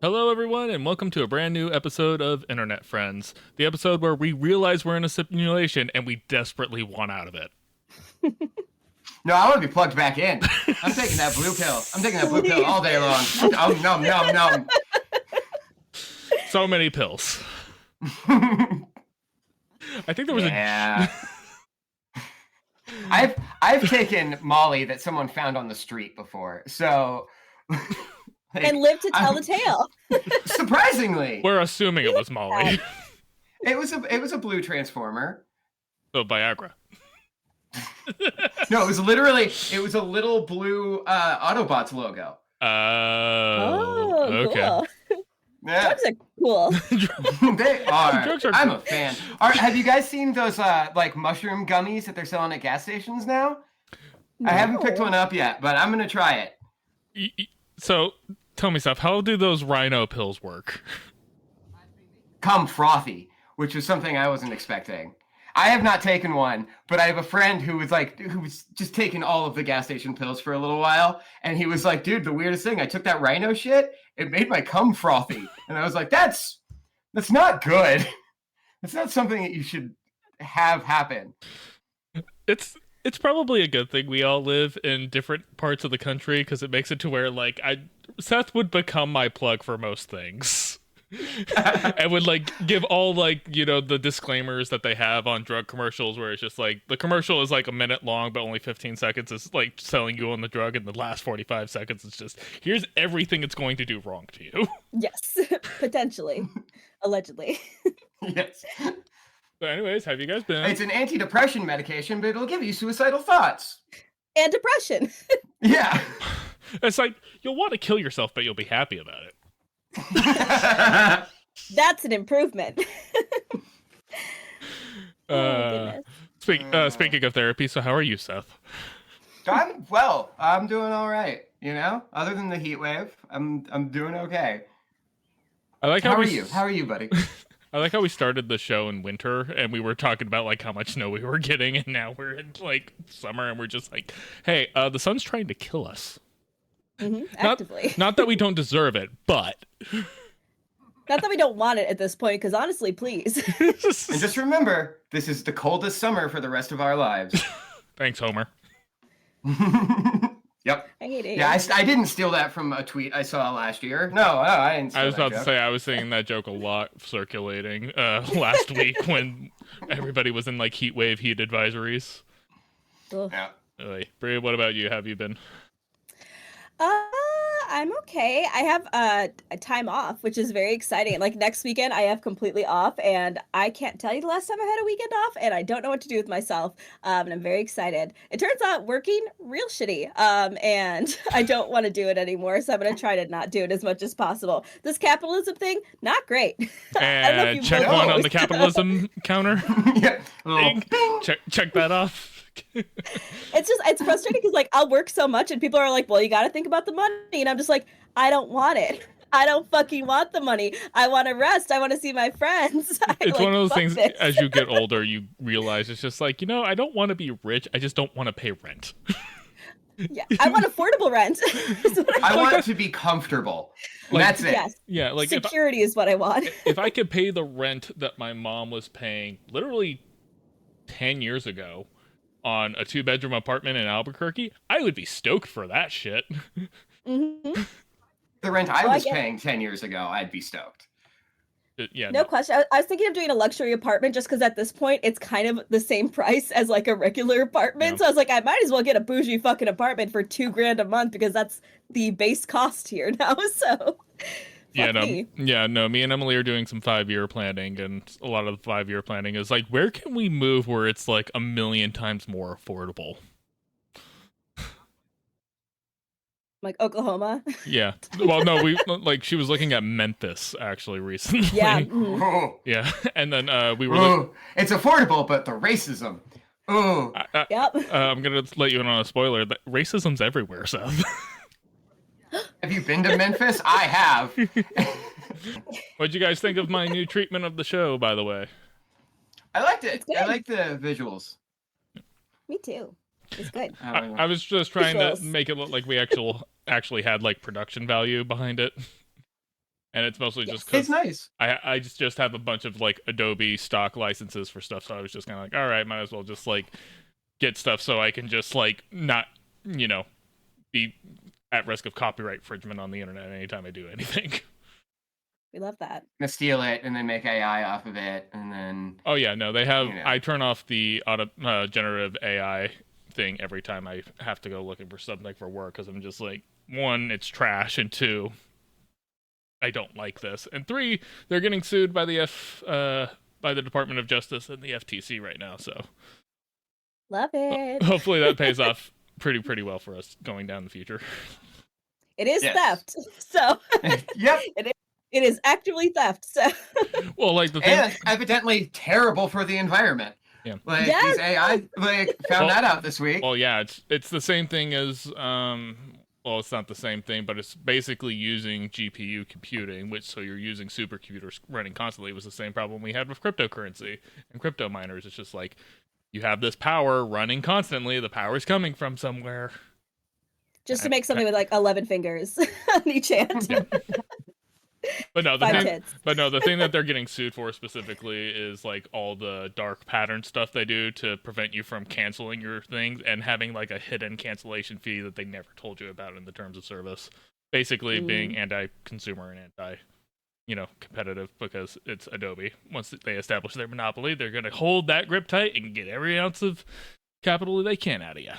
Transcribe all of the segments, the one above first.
Hello, everyone, and welcome to a brand new episode of Internet Friends, the episode where we realize we're in a simulation and we desperately want out of it. No, I want to be plugged back in. I'm taking that blue pill. I'm taking that blue pill all day long. Nom. So many pills. I think there was I've taken Molly that someone found on the street before, so and lived to tell the tale. Surprisingly, We're assuming it was Molly. it was a blue transformer. So Viagra. No, it was a little blue Autobots logo. Okay. Cool. Yeah. Drugs are cool. They are. Drugs are I'm cool. a fan. Have you guys seen those like mushroom gummies that they're selling at gas stations now? No. I haven't picked one up yet, but I'm gonna try it. So, tell me, Seth, how do those rhino pills work? Come frothy, which was something I wasn't expecting. I have not taken one, but I have a friend who was just taking all of the gas station pills for a little while, and he was like, "Dude, the weirdest thing, I took that rhino shit, it made my cum frothy," and I was like, "That's not good. That's not something that you should have happen." It's probably a good thing we all live in different parts of the country because it makes it to where Seth would become my plug for most things. And would give all the disclaimers that they have on drug commercials, where it's just the commercial is a minute long but only 15 seconds is selling you on the drug, and the last 45 seconds is just here's everything it's going to do wrong to you. Yes, potentially, allegedly. Yes. So anyways, have you guys been? It's an antidepressant medication, but it'll give you suicidal thoughts. And depression. Yeah. It's you'll want to kill yourself, but you'll be happy about it. That's an improvement. Goodness. Speaking of therapy, so how are you, Seth? I'm doing all right. Other than the heat wave, I'm doing okay. I like How are you? How are you, buddy? I like how we started the show in winter, and we were talking about how much snow we were getting, and now we're in summer, and we're just hey, the sun's trying to kill us. Actively. Not that we don't deserve it, but not that we don't want it at this point, because honestly, please. And just remember, this is the coldest summer for the rest of our lives. Thanks, Homer. Yep. I hate it. Yeah, I didn't steal that from a tweet I saw last year. No, I didn't steal I was that about to joke. say I was seeing that joke a lot circulating last week when everybody was in heat wave heat advisories. Ugh. Yeah. Bria, what about you? Have you been? I'm okay. I have a time off, which is very exciting. Next weekend, I have completely off, and I can't tell you the last time I had a weekend off, and I don't know what to do with myself. And I'm very excited. It turns out working real shitty, and I don't want to do it anymore. So I'm gonna try to not do it as much as possible. This capitalism thing, not great. And check one on the capitalism counter. Yeah. Ding. Check that off. It's frustrating because I'll work so much and people are like, well, you got to think about the money, and I'm just I don't want it. I don't fucking want the money. I want to rest. I want to see my friends. It's one of those things this. as you get older you realize it's just I don't want to be rich, I just don't want to pay rent. Yeah, I want affordable rent. I want to be comfortable. That's it. Yes. Yeah, security is what I want. If I could pay the rent that my mom was paying literally 10 years ago on a 2-bedroom apartment in Albuquerque, I would be stoked for that shit. Mm-hmm. The rent I was paying 10 years ago, I'd be stoked. Yeah, no question. I was thinking of doing a luxury apartment just because at this point it's kind of the same price as a regular apartment. Yeah. So I was I might as well get a bougie fucking apartment for $2,000 a month because that's the base cost here now. So me and Emily are doing some 5-year planning, and a lot of the 5-year planning is where can we move where it's a million times more affordable? Oklahoma. Yeah. Well, no, we she was looking at Memphis actually recently. Yeah. Oh. Yeah. And then we were it's affordable, but the racism. Oh. Yep. I'm gonna let you in on a spoiler that racism's everywhere, Seth. Have you been to Memphis? I have. What'd you guys think of my new treatment of the show, by the way? I liked it. It's good. I liked the visuals. Me too. It's good. I was just trying to Visuals. make it look like we actually had production value behind it. And it's mostly Yes. just because It's nice. I just have a bunch of like Adobe stock licenses for stuff, so I was just kind of like, all right, might as well just like get stuff so I can just like not, you know, be at risk of copyright infringement on the internet anytime I do anything. We love that. Gonna steal it and then make AI off of it, and then Oh yeah, no, they have. You know. I turn off the generative AI thing every time I have to go looking for something for work because I'm just like, one, it's trash, and two, I don't like this, and three, they're getting sued by the Department of Justice and the FTC right now. So Love it. hopefully that pays off pretty well for us going down the future. It is Yes. theft. So yep, it is actually theft. So Well, like the thing, and evidently terrible for the environment. Yeah. Like Yes. these AI like found that out this week. well, yeah, it's the same thing as well, it's not the same thing, but it's basically using GPU computing, which so you're using supercomputers running constantly. It was the same problem we had with cryptocurrency and crypto miners. It's just like you have this power running constantly. The power's coming from somewhere. just to make something with like 11 fingers on each hand. Yeah. But no, Five tits. the thing that they're getting sued for specifically is like all the dark pattern stuff they do to prevent you from canceling your things and having like a hidden cancellation fee that they never told you about in the terms of service. Basically being anti-consumer and competitive because it's Adobe. Once they establish their monopoly, they're going to hold that grip tight and get every ounce of capital they can out of you.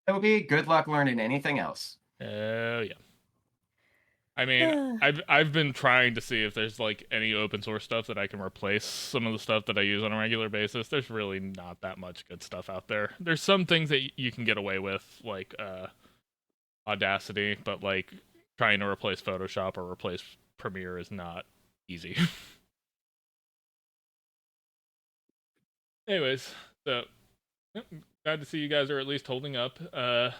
It would be good luck learning anything else. Yeah. I mean, I've been trying to see if there's like any open source stuff that I can replace some of the stuff that I use on a regular basis. There's really not that much good stuff out there. There's some things that you can get away with, like Audacity, but like trying to replace Photoshop or replace Premiere is not easy. Anyways, so glad to see you guys are at least holding up.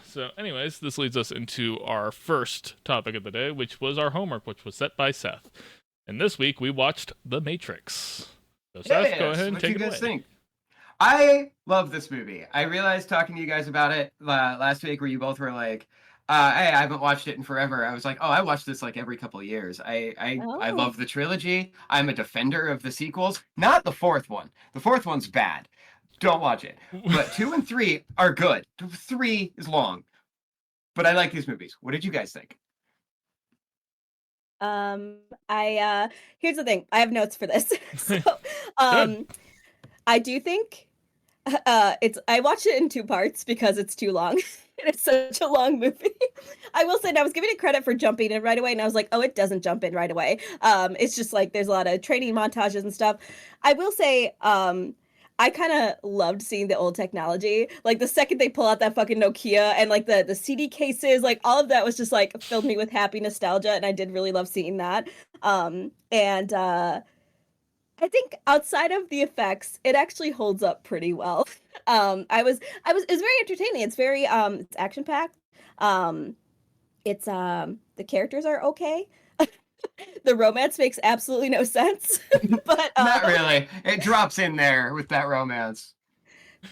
So anyways, this leads us into our first topic of the day, which was our homework, which was set by Seth. And this week we watched The Matrix. So Seth, go ahead and take it away. Think? I love this movie. I realized talking to you guys about it last week where you both were like, hey, I haven't watched it in forever. I was like, oh, I watch this like every couple of years. I love the trilogy. I'm a defender of the sequels. Not the fourth one. The fourth one's bad. Don't watch it. But 2 and 3 are good. 3 is long. But I like these movies. What did you guys think? Here's the thing. I have notes for this. So, I do think I watched it in 2 parts because it's too long. It's such a long movie. I will say, and I was giving it credit for jumping in right away, and I was like, oh, it doesn't jump in right away. It's just like there's a lot of training montages and stuff. I will say, I kind of loved seeing the old technology. Like the second they pull out that fucking Nokia and like the CD cases, like all of that was just like filled me with happy nostalgia, and I did really love seeing that. I think outside of the effects, it actually holds up pretty well. It's very entertaining. It's very it's action packed. It's the characters are okay. The romance makes absolutely no sense, but not really. It drops in there with that romance.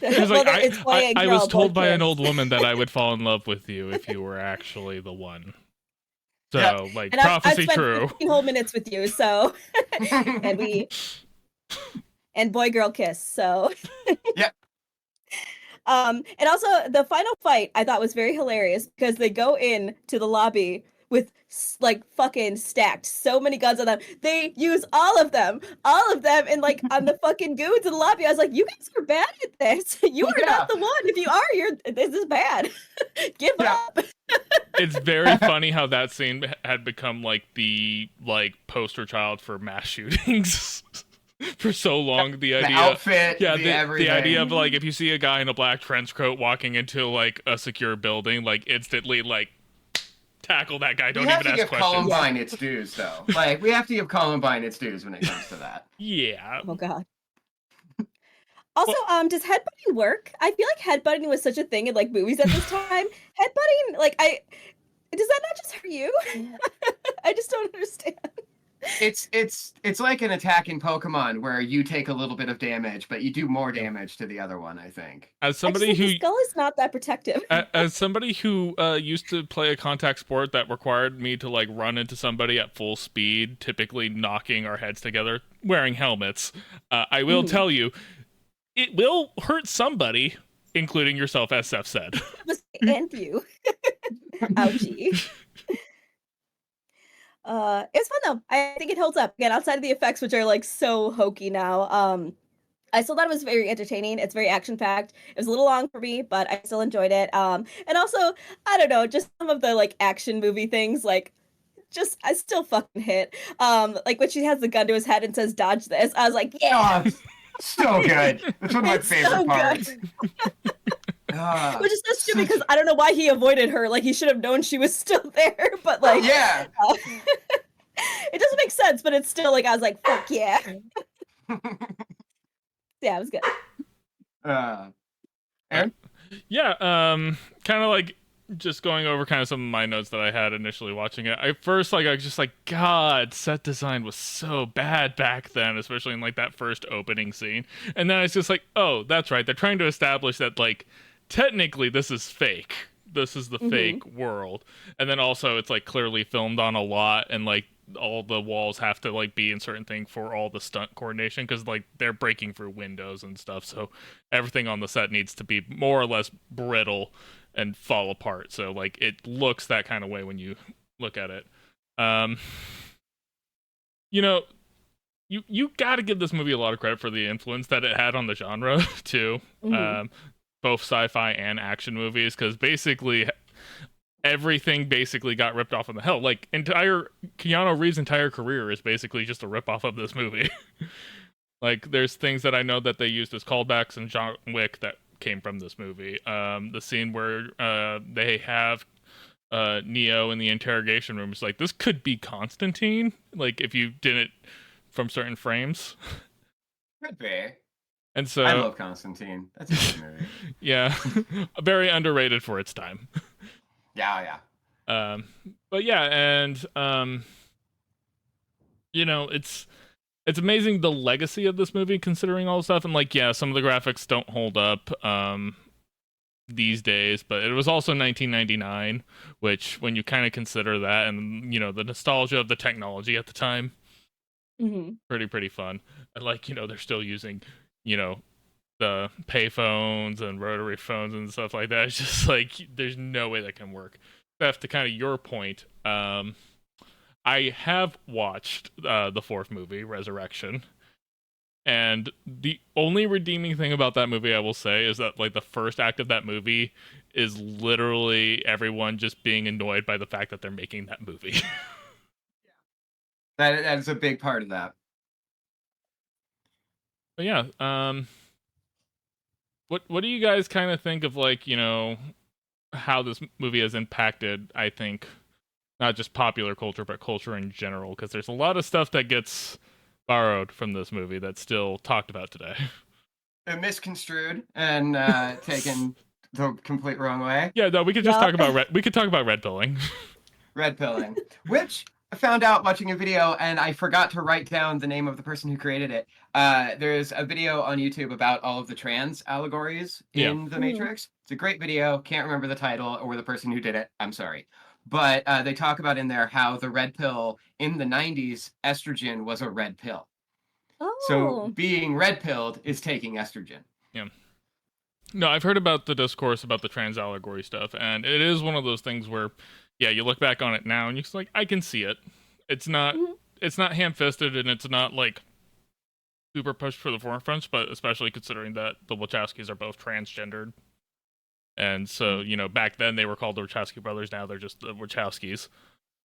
It's like, I was told by an old woman that I would fall in love with you if you were actually the one. So, yeah. Like, and prophecy I've spent true. 15 whole minutes with you, so and boy girl kiss. So yeah. And also the final fight I thought was very hilarious because they go in to the lobby with like fucking stacked so many guns on them. They use all of them and like on the fucking goons in the lobby. I was like, you guys are bad at this. You are not the one. If you are, this is bad. Give up. It's very funny how that scene had become like the poster child for mass shootings. For so long, the idea, outfit, the idea of like if you see a guy in a black trench coat walking into like a secure building, like instantly like tackle that guy. Don't even ask questions. We have to give Columbine its dues, though. Like we have to give Columbine its dues when it comes to that. Yeah. Oh God. Also, does headbutting work? I feel like headbutting was such a thing in like movies at this time. Headbutting, does that not just hurt you? I just don't understand. It's like an attack in Pokemon where you take a little bit of damage, but you do more Yeah. damage to the other one, I think. As I just somebody like the who skull is not that protective. as somebody who used to play a contact sport that required me to like run into somebody at full speed, typically knocking our heads together, wearing helmets, I will Mhm. tell you, it will hurt somebody, including yourself, as Seth said. And you. Ouchie. It's fun though. I think it holds up. Again, outside of the effects, which are like so hokey now. I still thought it was very entertaining. It's very action packed. It was a little long for me, but I still enjoyed it. And also, I don't know, just some of the like action movie things, like just I still fucking hit. Like when she has the gun to his head and says, "Dodge this," I was like, Oh, "Yeah, it's so good. That's one of my it's favorite so parts. good." Ah, Which is so stupid such because I don't know why he avoided her. Like he should have known she was still there, but like, yeah. it doesn't make sense. But it's still like I was like, "Fuck yeah, yeah, it was good." uh, Uh, Aaron? yeah, kind of like just going over kind of some of my notes that I had initially watching it. I first like I was just like, God, set design was so bad back then, especially in like that first opening scene. And then it's just like, oh, that's right. They're trying to establish that like technically this is fake. This is the Hmm. fake world. And then also it's like clearly filmed on a lot and like all the walls have to like be in certain thing for all the stunt coordination because like they're breaking through windows and stuff, so everything on the set needs to be more or less brittle and fall apart. So like it looks that kind of way when you look at it. Um, you know, you got to give this movie a lot of credit for the influence that it had on the genre too. Hmm. Um, both sci-fi and action movies, because basically everything basically got ripped off on the hell. Like entire Keanu Reeves' entire career is basically just a rip off of this movie. Like there's things that I know that they used as callbacks in John Wick that came from this movie. The scene where they have Neo in the interrogation room is like this could be Constantine. Like if you did it from certain frames, Could be. and I so love Constantine. That's a good movie. yeah, very underrated for its time. Yeah, yeah. Um, but yeah, and it's amazing the legacy of this movie considering all the stuff, and like yeah, some of the graphics don't hold up these days, but it was also 1999, which when you kind of consider that and the nostalgia of the technology at the time, Hmm. pretty fun. And like they're still using you know the payphones and rotary phones and stuff like that. It's just like there's no way that can work. Beth, to kind of your point, I have watched the fourth movie, Resurrection, and the only redeeming thing about that movie I will say is that like the first act of that movie is literally everyone just being annoyed by the fact that they're making that movie. That is a big part of that. But yeah, what do you guys kind of think of like how this movie has impacted? I think not just popular culture but culture in general, because there's a lot of stuff that gets borrowed from this movie that's still talked about today. Misconstrued and taken the complete wrong way. Yeah, no, we could just Yup. talk about we could talk about red pilling. Red pilling, which I found out watching a video, and I forgot to write down the name of the person who created it. There's a video on YouTube about all of the trans allegories Yeah. in The Mhm. Matrix. It's a great video. Can't remember the title or the person who did it. I'm sorry. But they talk about in there how the red pill in the 90s, estrogen was a red pill. So Oh. being red pilled is taking estrogen. Yeah. No, I've heard about the discourse about the trans allegory stuff, and it is one of those things where, yeah, you look back on it now and you're just like, I can see it. It's not, Mhm. it's not ham-fisted, and it's not like super pushed for the forefront, but especially considering that the Wachowskis are both transgendered, and so back then they were called the Wachowski brothers. Now they're just the Wachowskis.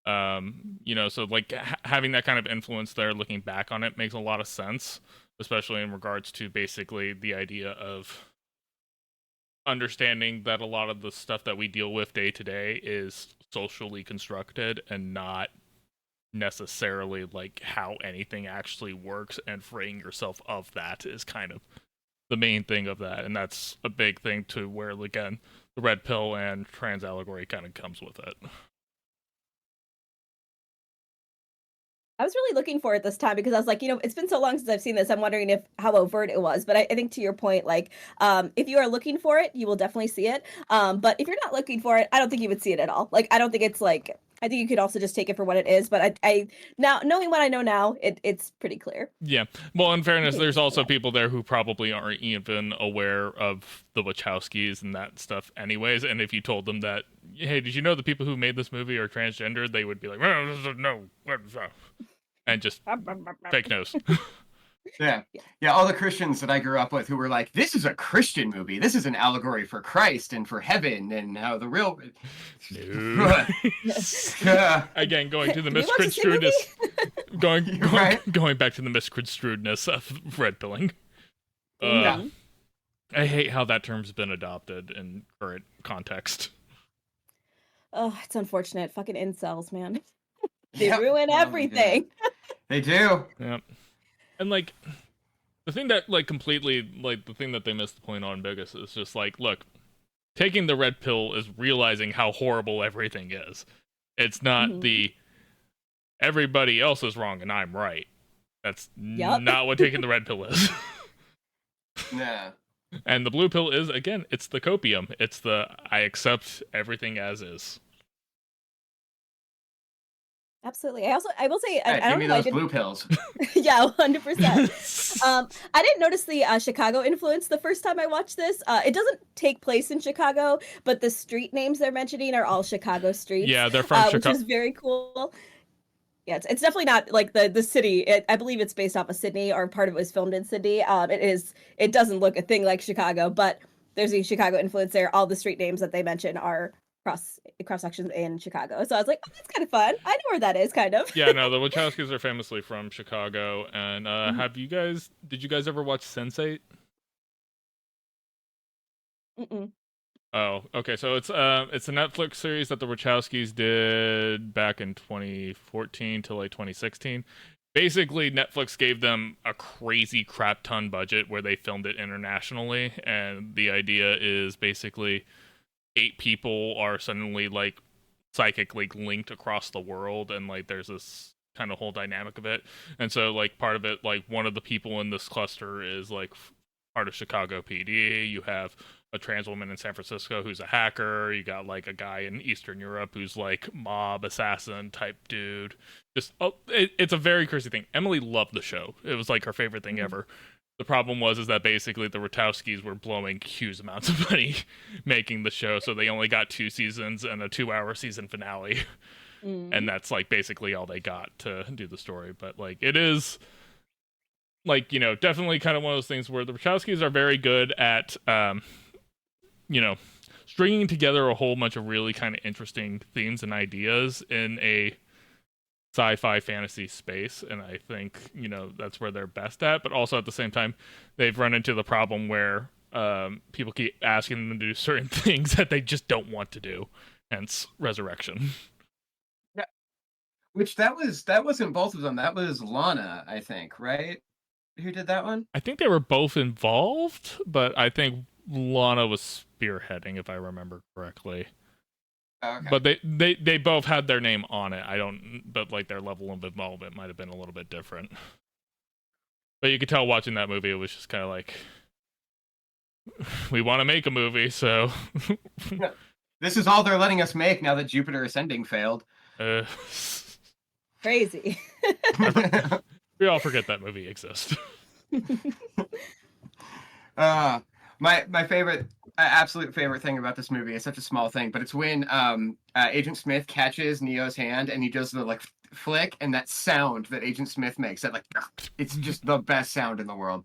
So like having that kind of influence there, looking back on it, makes a lot of sense, especially in regards to basically the idea of understanding that a lot of the stuff that we deal with day to day is socially constructed and not necessarily like how anything actually works, and freeing yourself of that is kind of the main thing of that. And that's a big thing to where again the red pill and trans allegory kind of comes with it. I was really looking for it this time because I was like, it's been so long since I've seen this. I'm wondering if how overt it was. But I think to your point, like, if you are looking for it, you will definitely see it. But if you're not looking for it, I don't think you would see it at all. Like, I don't think it's like. I think you could also just take it for what it is. But I now knowing what I know now, it's pretty clear. Yeah. Well, in fairness, there's also people there who probably aren't even aware of the Wachowskis and that stuff, anyways. And if you told them that, hey, did you know the people who made this movie are transgender? They would be like, no, and just fake news. Yeah. Yeah, all the Christians that I grew up with who were like, this is a Christian movie. This is an allegory for Christ and for heaven and how the real... Again, going to the going back to the misconstruedness of red pilling. I hate how that term's been adopted in current context. Oh, it's unfortunate. Fucking incels, man. They ruin everything. They do. Yep. And like the thing that like completely like the thing that they missed the point on biggest is just like, look, taking the red pill is realizing how horrible everything is. It's not the everybody else is wrong and I'm right. That's not what taking the red pill is. Nah. And the blue pill is, again, it's the copium. It's the I accept everything as is. Absolutely. I will say, I give don't me know. those blue pills. Yeah, 100%. I didn't notice the Chicago influence the first time I watched this. It doesn't take place in Chicago, but the street names they're mentioning are all Chicago streets. Yeah, they're from Chicago. Which is very cool. Yeah, it's definitely not like the city. I believe it's based off of Sydney, or part of it was filmed in Sydney. It doesn't look a thing like Chicago, but there's a Chicago influence there. All the street names that they mention are cross sections in Chicago. So I was like, oh, that's kind of fun. I know where that is, kind of. Yeah, no, the Wachowskis are famously from Chicago. And did you guys ever watch Sense8? Mm-mm. Oh, okay. So it's a Netflix series that the Wachowskis did back in 2014 to like 2016. Basically, Netflix gave them a crazy crap ton budget where they filmed it internationally, and the idea is basically 8 people are suddenly like psychically linked across the world, and like there's this kind of whole dynamic of it. And so like part of it, like one of the people in this cluster is like part of Chicago PD. You have a trans woman in San Francisco who's a hacker. You got like a guy in Eastern Europe who's like mob assassin type dude. It's a very crazy thing. Emily loved the show. It was like her favorite thing ever. The problem is that basically the Wachowskis were blowing huge amounts of money making the show, so they only got 2 seasons and a 2-hour season finale. And that's like basically all they got to do the story. But like it is like, definitely kind of one of those things where the Wachowskis are very good at stringing together a whole bunch of really kind of interesting themes and ideas in a sci-fi fantasy space, and I think that's where they're best at. But also at the same time, they've run into the problem where people keep asking them to do certain things that they just don't want to do, hence Resurrection. Yeah, which that wasn't both of them. That was Lana, I think, right? Who did that one? I think they were both involved, but I think Lana was spearheading, if I remember correctly. Okay. But they both had their name on it. But like their level of involvement might have been a little bit different. But you could tell watching that movie, it was just kind of like, we want to make a movie, so this is all they're letting us make now that Jupiter Ascending failed. Crazy. We all forget that movie exists. My favorite, absolute favorite thing about this movie is such a small thing, but it's when Agent Smith catches Neo's hand and he does the like flick, and that sound that Agent Smith makes, that like, it's just the best sound in the world.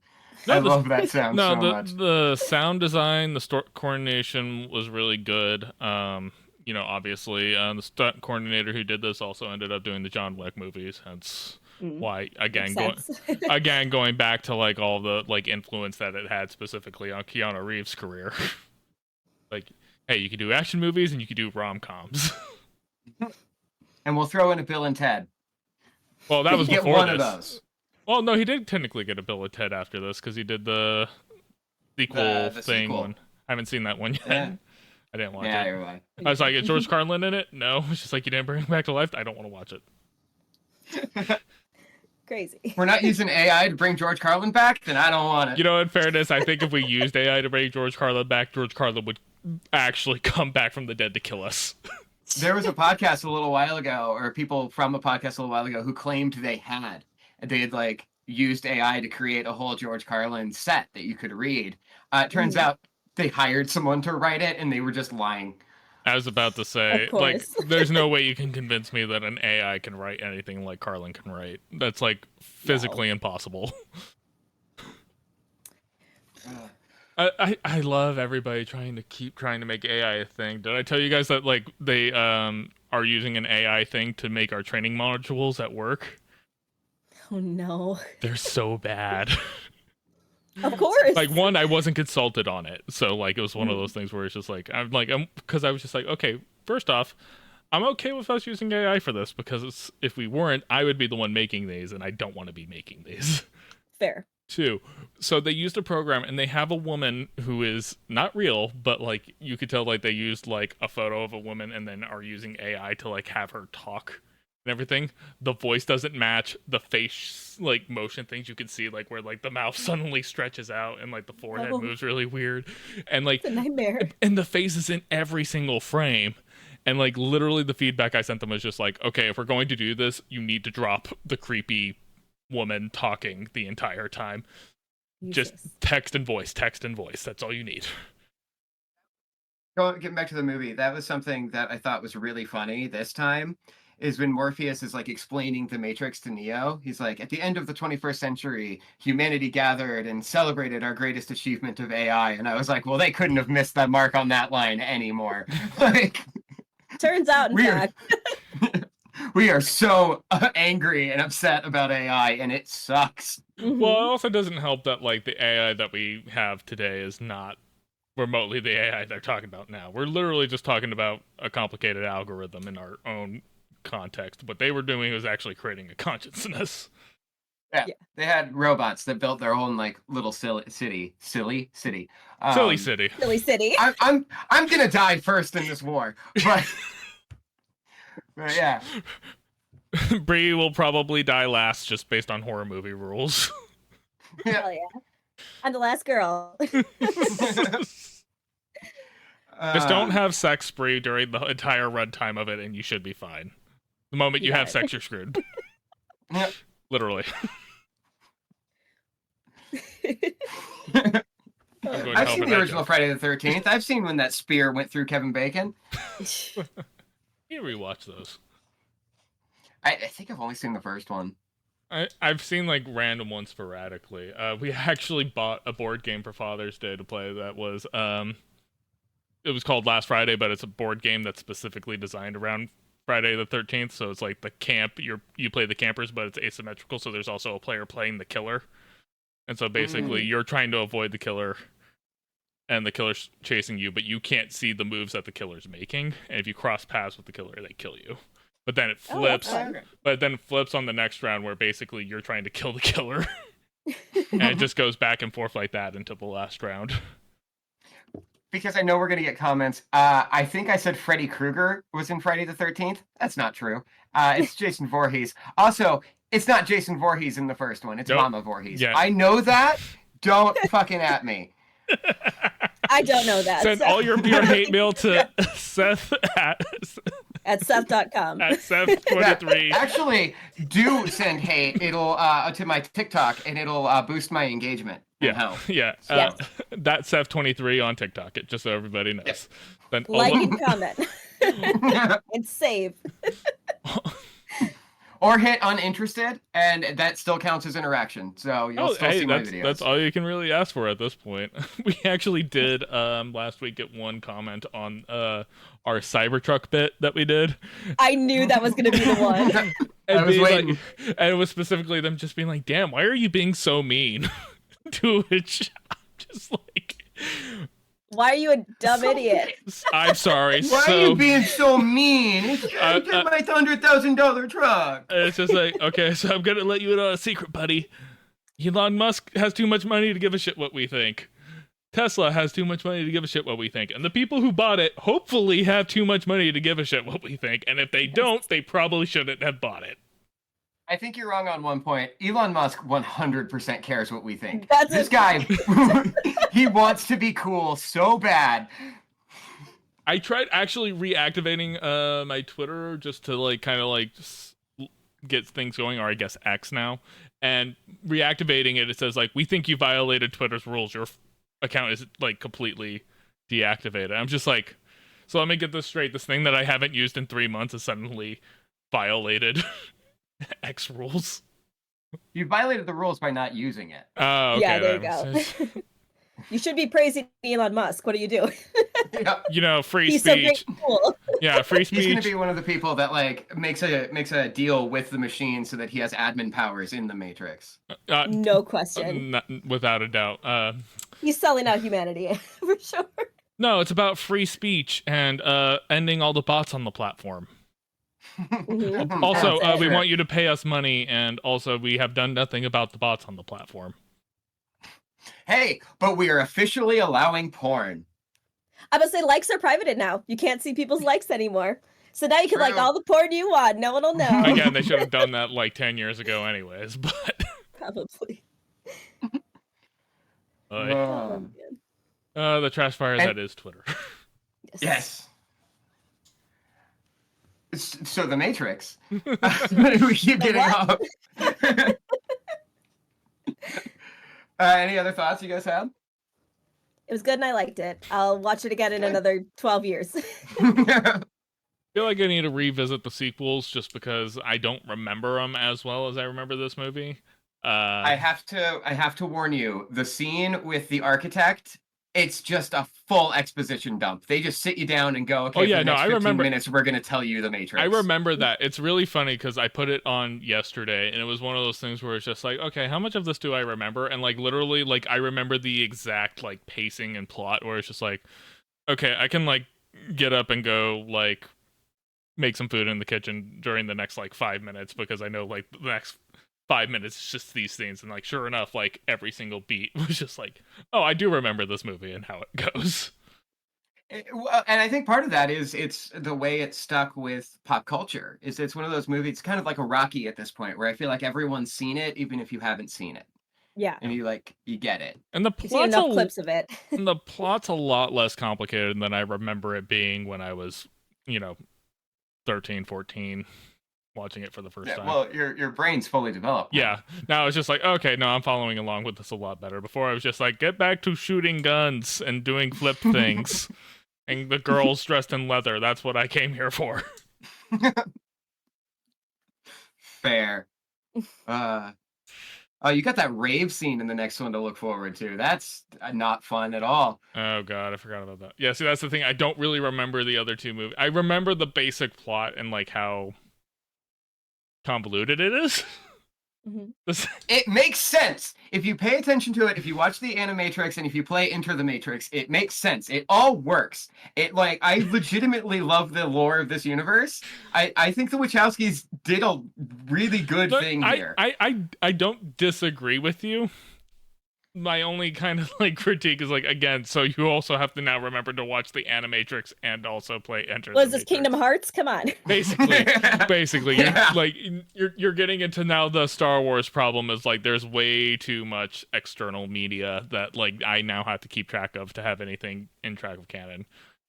I love that sound so much. The sound design, the story coordination was really good. Obviously, the stunt coordinator who did this also ended up doing the John Wick movies, hence why going back to like all the like influence that it had specifically on Keanu Reeves' career. Like, hey, you can do action movies and you can do rom-coms. And we'll throw in a Bill and Ted. Well, that was before get one this. Of those. Well, no, he did technically get a Bill and Ted after this because he did the sequel the thing. sequel. One. I haven't seen that one yet. Yeah. I didn't watch Yeah, it. you're right. I was like, is George Carlin in it? No. It's just like, you didn't bring him back to life? I don't want to watch it. Crazy. We're not using AI to bring George Carlin back, then I don't want it. You know, in fairness, I think if we used AI to bring George Carlin back, George Carlin would actually come back from the dead to kill us. There was a podcast a little while ago, or people from a podcast a little while ago, who claimed they had like used AI to create a whole George Carlin set that you could read. It turns out they hired someone to write it, and they were just lying. I was about to say, like, there's no way you can convince me that an AI can write anything like Carlin can write. That's, like, physically impossible. I love everybody trying to make AI a thing. Did I tell you guys that, like, they are using an AI thing to make our training modules at work? Oh, no. They're so bad. Of course. Like, one, I wasn't consulted on it, so like it was one of those things where it's just like because I was just like, okay, first off, I'm okay with us using AI for this because if we weren't, I would be the one making these, and I don't want to be making these. Fair. Two, so they used a program, and they have a woman who is not real, but like you could tell like they used like a photo of a woman and then are using AI to like have her talk and everything. The voice doesn't match the face like motion things. You can see like where like the mouth suddenly stretches out and like the forehead moves really weird, and like it's a nightmare. And the face is in every single frame. And like literally the feedback I sent them was just like, okay, if we're going to do this, you need to drop the creepy woman talking the entire time. Jesus. Just text and voice. That's all you need. Getting back to the movie, that was something that I thought was really funny this time. Is when Morpheus is like explaining the Matrix to Neo. He's like, at the end of the 21st century, humanity gathered and celebrated our greatest achievement of AI. And I was like, well, they couldn't have missed that mark on that line anymore. Like, turns out, in fact, we are so angry and upset about AI, and it sucks. Mm-hmm. Well, it also doesn't help that like the AI that we have today is not remotely the AI they're talking about now. We're literally just talking about a complicated algorithm in our own context. What they were doing was actually creating a consciousness. Yeah. They had robots that built their own like little silly city. Silly city. I'm gonna die first in this war, but yeah. Bree will probably die last just based on horror movie rules. Hell yeah. I'm the last girl. Just don't have sex, Bree, during the entire runtime of it, and you should be fine. The moment you have sex, you're screwed. Yep. Literally. I've seen the original Friday the 13th. I've seen when that spear went through Kevin Bacon. You rewatch those. I think I've only seen the first one. I've seen like random ones sporadically. We actually bought a board game for Father's Day to play that was it was called Last Friday, but it's a board game that's specifically designed around Friday the 13th. So it's like the camp, you play the campers, but it's asymmetrical, so there's also a player playing the killer. And so basically you're trying to avoid the killer and the killer's chasing you, but you can't see the moves that the killer's making. And if you cross paths with the killer, they kill you. But then it flips. But then it flips on the next round where basically you're trying to kill the killer. And it just goes back and forth like that until the last round. Because I know we're going to get comments. I think I said Freddy Krueger was in Friday the 13th. That's not true. It's Jason Voorhees. Also, it's not Jason Voorhees in the first one. It's Mama Voorhees. Yeah. I know that. Don't fucking at me. I don't know that. Send all your hate mail to Seth at Seth.com. At Seth23. Yeah, actually, do send hate. It'll to my TikTok, and it'll boost my engagement. Yeah. That's Seth23 on TikTok. Just so everybody knows. Yes. Then like and comment. And save. Or hit uninterested, and that still counts as interaction. So you'll still see my videos. That's all you can really ask for at this point. We actually did last week get one comment on our Cybertruck bit that we did. I knew that was going to be the one. I was waiting. And it was specifically them just being like, damn, why are you being so mean? To which I'm just like... Why are you a dumb idiot? I'm sorry. Why are you being so mean? It's my $100,000 truck. It's just like, okay, so I'm gonna let you in on a secret, buddy. Elon Musk has too much money to give a shit what we think. Tesla has too much money to give a shit what we think. And the people who bought it hopefully have too much money to give a shit what we think. And if they don't, they probably shouldn't have bought it. I think you're wrong on one point. Elon Musk 100% cares what we think. That's This it. guy, he wants to be cool so bad. I tried actually reactivating my Twitter just to like kind of like get things going, or I guess X now. And reactivating it, it says like, we think you violated Twitter's rules. Your account is like completely deactivated. I'm just like, so let me get this straight. This thing that I haven't used in 3 months has suddenly violated X rules. You violated the rules by not using it. Oh, okay. Yeah, there you go. You should be praising Elon Musk. What do you do? You know, free He's speech. so great, cool. Yeah, free speech. He's going to be one of the people that like makes a deal with the machine so that he has admin powers in the Matrix. No question. Without a doubt. He's selling out humanity for sure. No, it's about free speech and ending all the bots on the platform. Mhm. Also, That's we it. want you to pay us money, and also we have done nothing about the bots on the platform. Hey, but we are officially allowing porn. I must say, likes are privated now. You can't see people's likes anymore. So now you can like True. all the porn you want. No one will know. Again, they should have done that like 10 years ago anyways, but... Probably. Um, the trash fire that is Twitter. yes. So the Matrix. We keep getting off. Any other thoughts you guys have? It was good and I liked it. I'll watch it again in another 12 years. I feel like I need to revisit the sequels just because I don't remember them as well as I remember this movie. I have to warn you, the scene with the architect, it's just a full exposition dump. They just sit you down and go, okay, Oh, yeah, for the no, next I 15 remember- minutes, we're going to tell you the Matrix. I remember that. It's really funny because I put it on yesterday, and it was one of those things where it's just like, okay, how much of this do I remember? And like literally, like I remember the exact like pacing and plot where it's just like, okay, I can like get up and go like make some food in the kitchen during the next like 5 minutes because I know like the next 5 minutes is just these things, and like sure enough, like every single beat was just like, oh, I do remember this movie and how it goes. And I think part of that is it's the way it's stuck with pop culture. Is it's one of those movies, it's kind of like a Rocky at this point, where I feel like everyone's seen it, even if you haven't seen it, Yeah. and you get it. And the You've seen plot's enough clips of it. and the plot's a lot less complicated than I remember it being when I was, 13, 14, watching it for the first time. Well, your brain's fully developed. Yeah. Now it's just like, okay, no, I'm following along with this a lot better. Before I was just like, get back to shooting guns and doing flip things. And the girls dressed in leather. That's what I came here for. Fair. Oh, you got that rave scene in the next one to look forward to. That's not fun at all. Oh, God, I forgot about that. Yeah, see, that's the thing. I don't really remember the other two movies. I remember the basic plot and, like, how convoluted it is. Mm-hmm. It makes sense. If you pay attention to it, if you watch the Animatrix and if you play Enter the Matrix, it makes sense. It all works. I legitimately love the lore of this universe. I think the Wachowskis did a really good thing here. I don't disagree with you. My only kind of like critique is like, again, so you also have to now remember to watch the Animatrix and also play Enter. Was the this Matrix. Kingdom Hearts? Come on. Basically, Yeah. you're getting into now the Star Wars problem is like there's way too much external media that like I now have to keep track of to have anything in track of canon.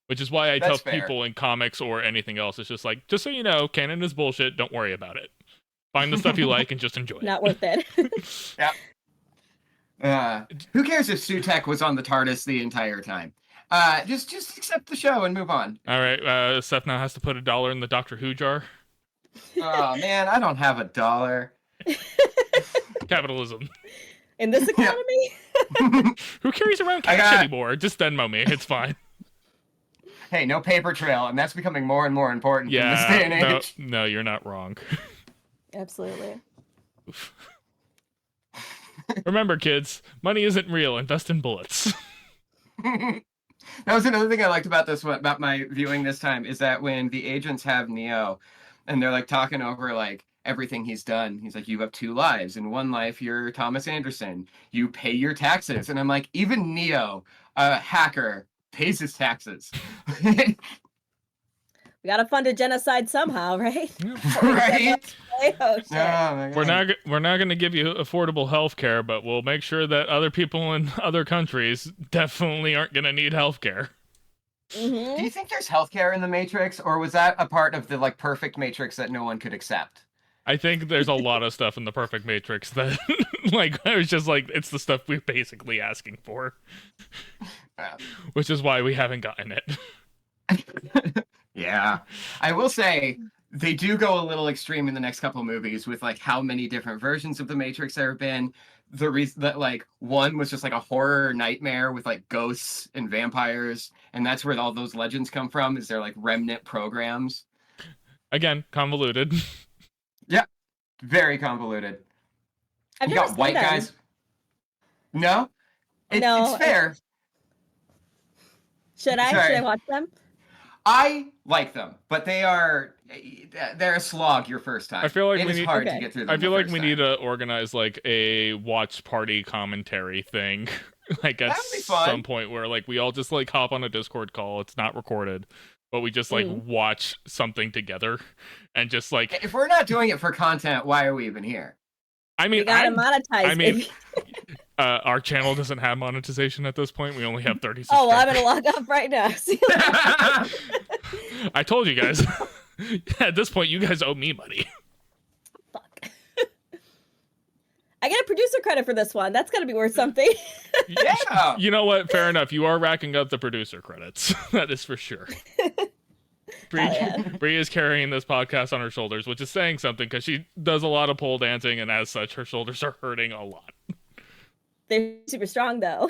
Which is why I tell That's fair. people in comics or anything else, it's just like, just so you know, canon is bullshit. Don't worry about it. Find the stuff you like and just enjoy it. Not worth it. Yep. Who cares if Sutek was on the TARDIS the entire time? Just accept the show and move on. All right, Seth now has to put $1 in the Doctor Who jar. Oh man, I don't have $1. Capitalism. In this economy? Who carries around cash anymore? Just Venmo me. It's fine. Hey, no paper trail, and that's becoming more and more important in this day and age. No, you're not wrong. Absolutely. Remember, kids, money isn't real. Invest in bullets. That was another thing I liked about this one, about my viewing this time, is that when the agents have Neo and they're like talking over like everything he's done, he's like, you have 2 lives. In one life, you're Thomas Anderson. You pay your taxes. And I'm like, even Neo, a hacker, pays his taxes. We gotta fund a genocide somehow, right? Right? Oh shit. Oh my We're not going to give you affordable health care, but we'll make sure that other people in other countries definitely aren't going to need health care. Mm-hmm. Do you think there's healthcare in the Matrix, or was that a part of the like perfect Matrix that no one could accept? I think there's a lot of stuff in the perfect Matrix that, like, I was just like, it's the stuff we're basically asking for, which is why we haven't gotten it. Yeah, I will say they do go a little extreme in the next couple movies with like how many different versions of the Matrix there have been. The reason that like one was just like a horror nightmare with like ghosts and vampires, and that's where all those legends come from. Is they're like remnant programs. Again, convoluted. Yeah, very convoluted. I've You never got seen white them. guys. No, No, it's fair. Should I? Sorry. Should I watch them? I like them, but they're a slog your first time. I feel like it we is need- hard Okay. to get through them. I feel the like first we time. need to organize like a watch party commentary thing, like at That would be fun. some point where like we all just like hop on a Discord call. It's not recorded, but we just like watch something together, and just like If we're not doing it for content, why are we even here? I We mean, gotta monetize. mean, our channel doesn't have monetization at this point. We only have 30 Oh, well, I'm subscribers. gonna log off right now. See you later. I told you guys. At this point, you guys owe me money. Fuck. I get a producer credit for this one. That's gotta be worth something. Yeah. You know what? Fair enough. You are racking up the producer credits. That is for sure. Bree is carrying this podcast on her shoulders, which is saying something because she does a lot of pole dancing, and as such, her shoulders are hurting a lot. They're super strong though.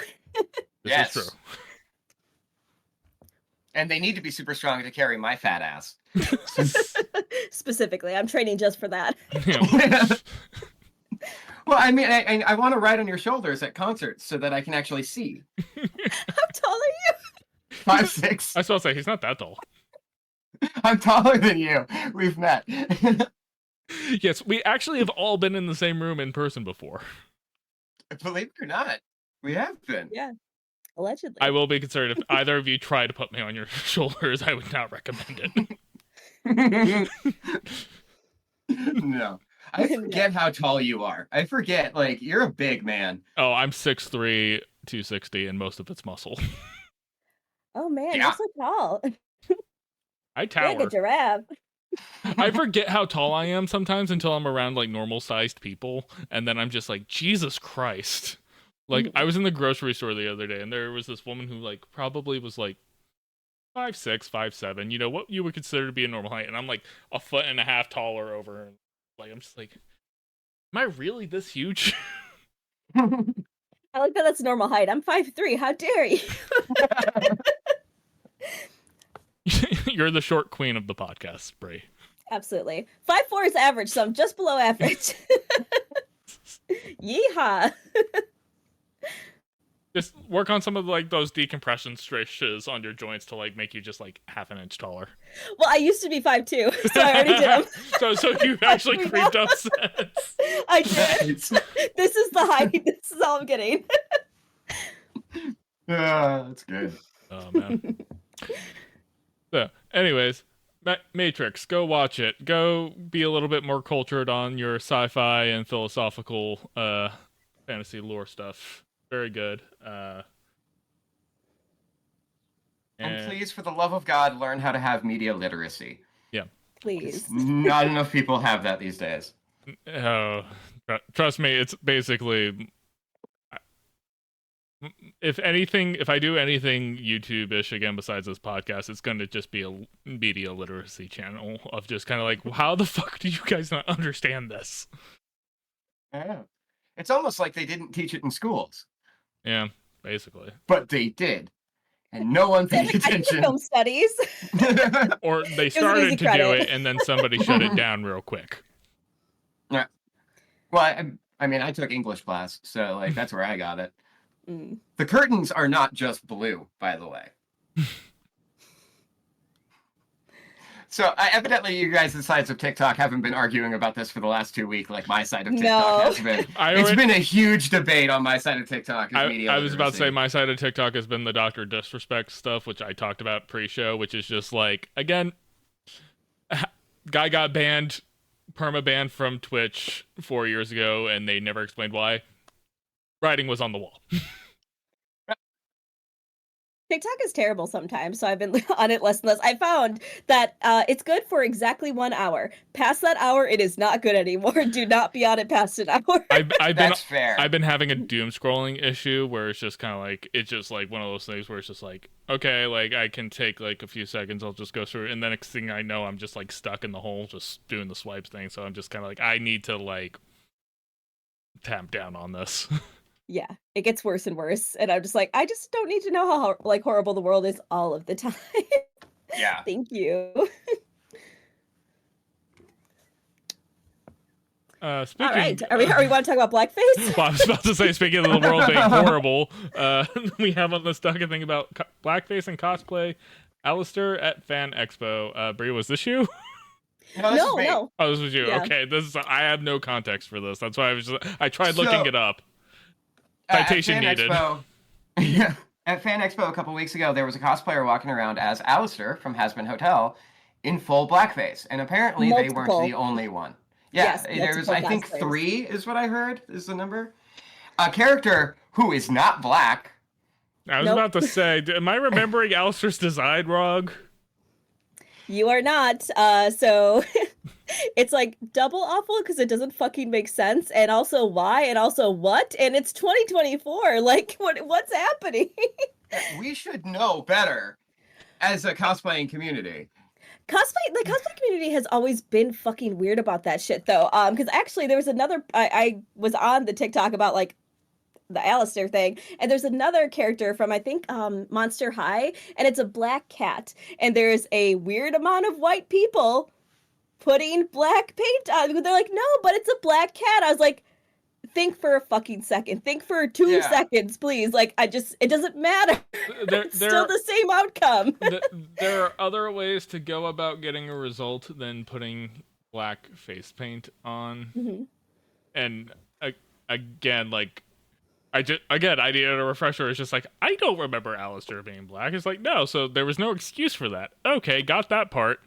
This is true. And they need to be super strong to carry my fat ass. Specifically, I'm training just for that. Yeah. Well, I mean, I want to ride on your shoulders at concerts so that I can actually see. How tall are you? 5'6". I was about to say, he's not that tall. I'm taller than you. We've met. Yes, we actually have all been in the same room in person before. Believe it or not, we have been. Yeah, allegedly. I will be concerned if either of you try to put me on your shoulders. I would not recommend it. No. I forget how tall you are. I forget, like, you're a big man. Oh, I'm 6'3", 260, and most of it's muscle. Oh man, Yeah. you're so tall. I You're tower. like a giraffe. I forget how tall I am sometimes until I'm around like normal-sized people, and then I'm just like, Jesus Christ. Like, I was in the grocery store the other day, and there was this woman who like probably was like 5'6", 5'7", you know, what you would consider to be a normal height, and I'm like a foot and a half taller over her. Like, I'm just like, am I really this huge? I like that. That's normal height. I'm 5'3". How dare you? You're the short queen of the podcast, Bray. Absolutely. 5'4" is average, so I'm just below average. Yeehaw. Just work on some of like those decompression stretches on your joints to like make you just like half an inch taller. Well, I used to be 5'2", so I already did them. so you actually creeped up since. I did. This is the height. This is all I'm getting. That's good. Oh man. So, anyways, Matrix, go watch it. Go be a little bit more cultured on your sci-fi and philosophical fantasy lore stuff. Very good. And please, for the love of God, learn how to have media literacy. Yeah. Please. Not enough people have that these days. Oh, trust me, it's basically. If I do anything YouTube-ish again besides this podcast, it's going to just be a media literacy channel of just kind of like, how the fuck do you guys not understand this? Yeah. It's almost like they didn't teach it in schools. Yeah, basically. But they did. And no one paid I did attention. film studies. Or they an easy started to do credit. it and then somebody shut it down real quick. Yeah. Well, I mean, I took English class, so like that's where I got it. Mm. The curtains are not just blue, by the way. So evidently you guys, the sides of TikTok, haven't been arguing about this for the last 2 weeks like my side of TikTok has been. It's been a huge debate on my side of TikTok. I was about to say my side of TikTok has been the Dr. Disrespect stuff, which I talked about pre-show, which is just like, again, guy got banned permabanned from Twitch 4 years ago, and they never explained why. Writing was on the wall. TikTok is terrible sometimes, so I've been on it less and less. I found that it's good for exactly 1 hour. Past that hour, it is not good anymore. Do not be on it past an hour. That's fair. I've been having a doom scrolling issue where it's just kind of like, it's just like one of those things where it's just like, okay, like I can take like a few seconds, I'll just go through it, and the next thing I know, I'm just like stuck in the hole, just doing the swipes thing. So I'm just kind of like, I need to like tap down on this. Yeah, it gets worse and worse, and I'm just like, I just don't need to know how like horrible the world is all of the time. Yeah. Thank you. Speaking, All right, are we want to talk about blackface? Well, I was about to say, speaking of the world being horrible, we have on this docket thing about blackface and cosplay. Alistair at Fan Expo. Brie, was this you? No. Oh, this was you. Yeah. Okay, I have no context for this. That's why I tried looking it up. Citation needed. Yeah. At Fan Expo a couple weeks ago, there was a cosplayer walking around as Alistair from Hasbin Hotel in full blackface, and apparently they weren't the only one. Yeah, Yes, there was, I think, cosplays. 3 is what I heard is the number. A character who is not black. I was about to say, am I remembering Alistair's design wrong? You are not. So it's like double awful because it doesn't fucking make sense, and also why, and also what, and it's 2024. Like, what's happening? We should know better as a cosplaying community. The cosplay community has always been fucking weird about that shit, though. Because actually, there was another. I was on the TikTok about like the Alistair thing, and there's another character from I think Monster High, and it's a black cat, and there's a weird amount of white people putting black paint on. They're like, no, but it's a black cat. I was like, think for a fucking second. Think for 2 seconds, please. Like, it doesn't matter. It's still the same outcome. There are other ways to go about getting a result than putting black face paint on. Mm-hmm. And again, like, I needed a refresher. It's just like, I don't remember Alistair being black. It's like, no, so there was no excuse for that. Okay, got that part.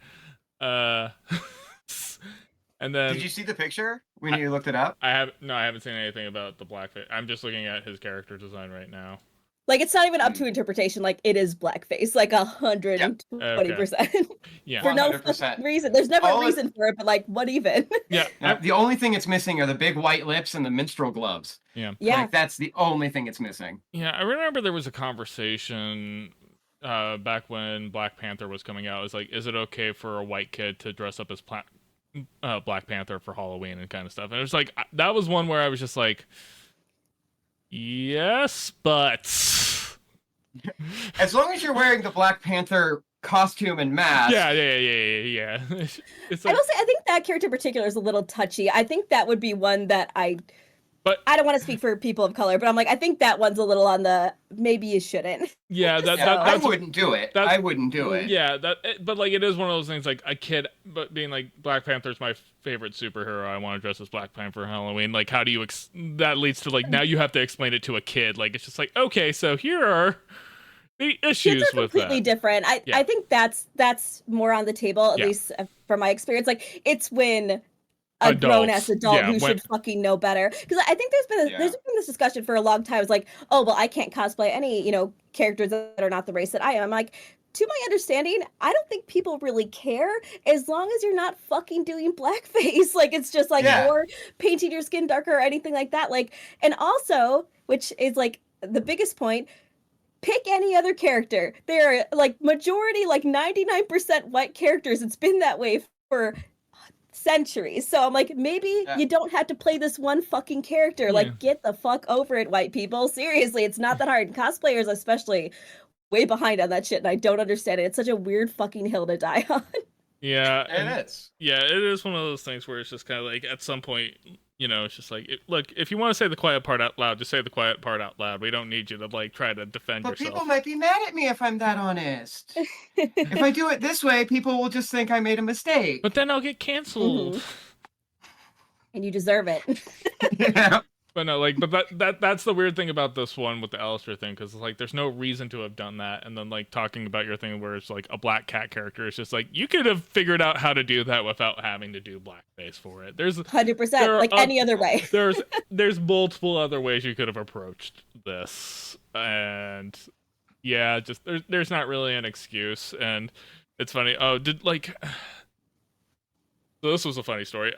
And then, did you see the picture when you looked it up? I haven't seen anything about the blackface. I'm just looking at his character design right now. Like, it's not even up to interpretation. Like, it is blackface, like 120%. Yeah, For 100%. no reason. There's never a reason for it, but like, what even? Yeah. The only thing it's missing are the big white lips and the minstrel gloves. Yeah. Like, that's the only thing it's missing. Yeah, I remember there was a conversation back when Black Panther was coming out. It was like, is it okay for a white kid to dress up as Black Panther for Halloween and kind of stuff? And it was like, that was one where I was just like, yes, but as long as you're wearing the Black Panther costume and mask. Yeah. It's I like, will say, I think that character in particular is a little touchy. I think that would be one that I don't want to speak for people of color, but I'm like, I think that one's a little on the maybe you shouldn't. Yeah, I wouldn't do it. I wouldn't do it. Yeah, but like, it is one of those things, like, a kid, but being like, Black Panther's my favorite superhero, I want to dress as Black Panther for Halloween. Like, how do you that leads to like, now you have to explain it to a kid. Like, it's just like, okay, so here are the issues Kids are with completely that. different. I think that's more on the table, at least from my experience. Like, it's when a grown-ass adult who should fucking know better. Because I think there's been this discussion for a long time. It's like, oh, well, I can't cosplay any, characters that are not the race that I am. I'm like, to my understanding, I don't think people really care as long as you're not fucking doing blackface. Like, it's just like, or painting your skin darker or anything like that. Like, and also, which is like the biggest point, pick any other character. They're like majority, like 99% white characters. It's been that way for centuries. So I'm like, maybe you don't have to play this one fucking character. Like, get the fuck over it, white people. Seriously, it's not that hard. And cosplayers especially way behind on that shit, and I don't understand it. It's such a weird fucking hill to die on. Yeah, it is. Yeah, it is one of those things where it's just kind of like, at some point, it's just like, look, if you want to say the quiet part out loud, just say the quiet part out loud. We don't need you to like try to defend yourself. But people might be mad at me if I'm that honest. If I do it this way, people will just think I made a mistake. But then I'll get canceled. And you deserve it. Yeah. But no, like, but that's the weird thing about this one with the Alistair thing, because like, there's no reason to have done that. And then like talking about your thing where it's like a black cat character, it's just like you could have figured out how to do that without having to do blackface for it. There's 100%, like any other way. there's multiple other ways you could have approached this, and yeah, just there's not really an excuse. And it's funny. Oh, did like so this was a funny story.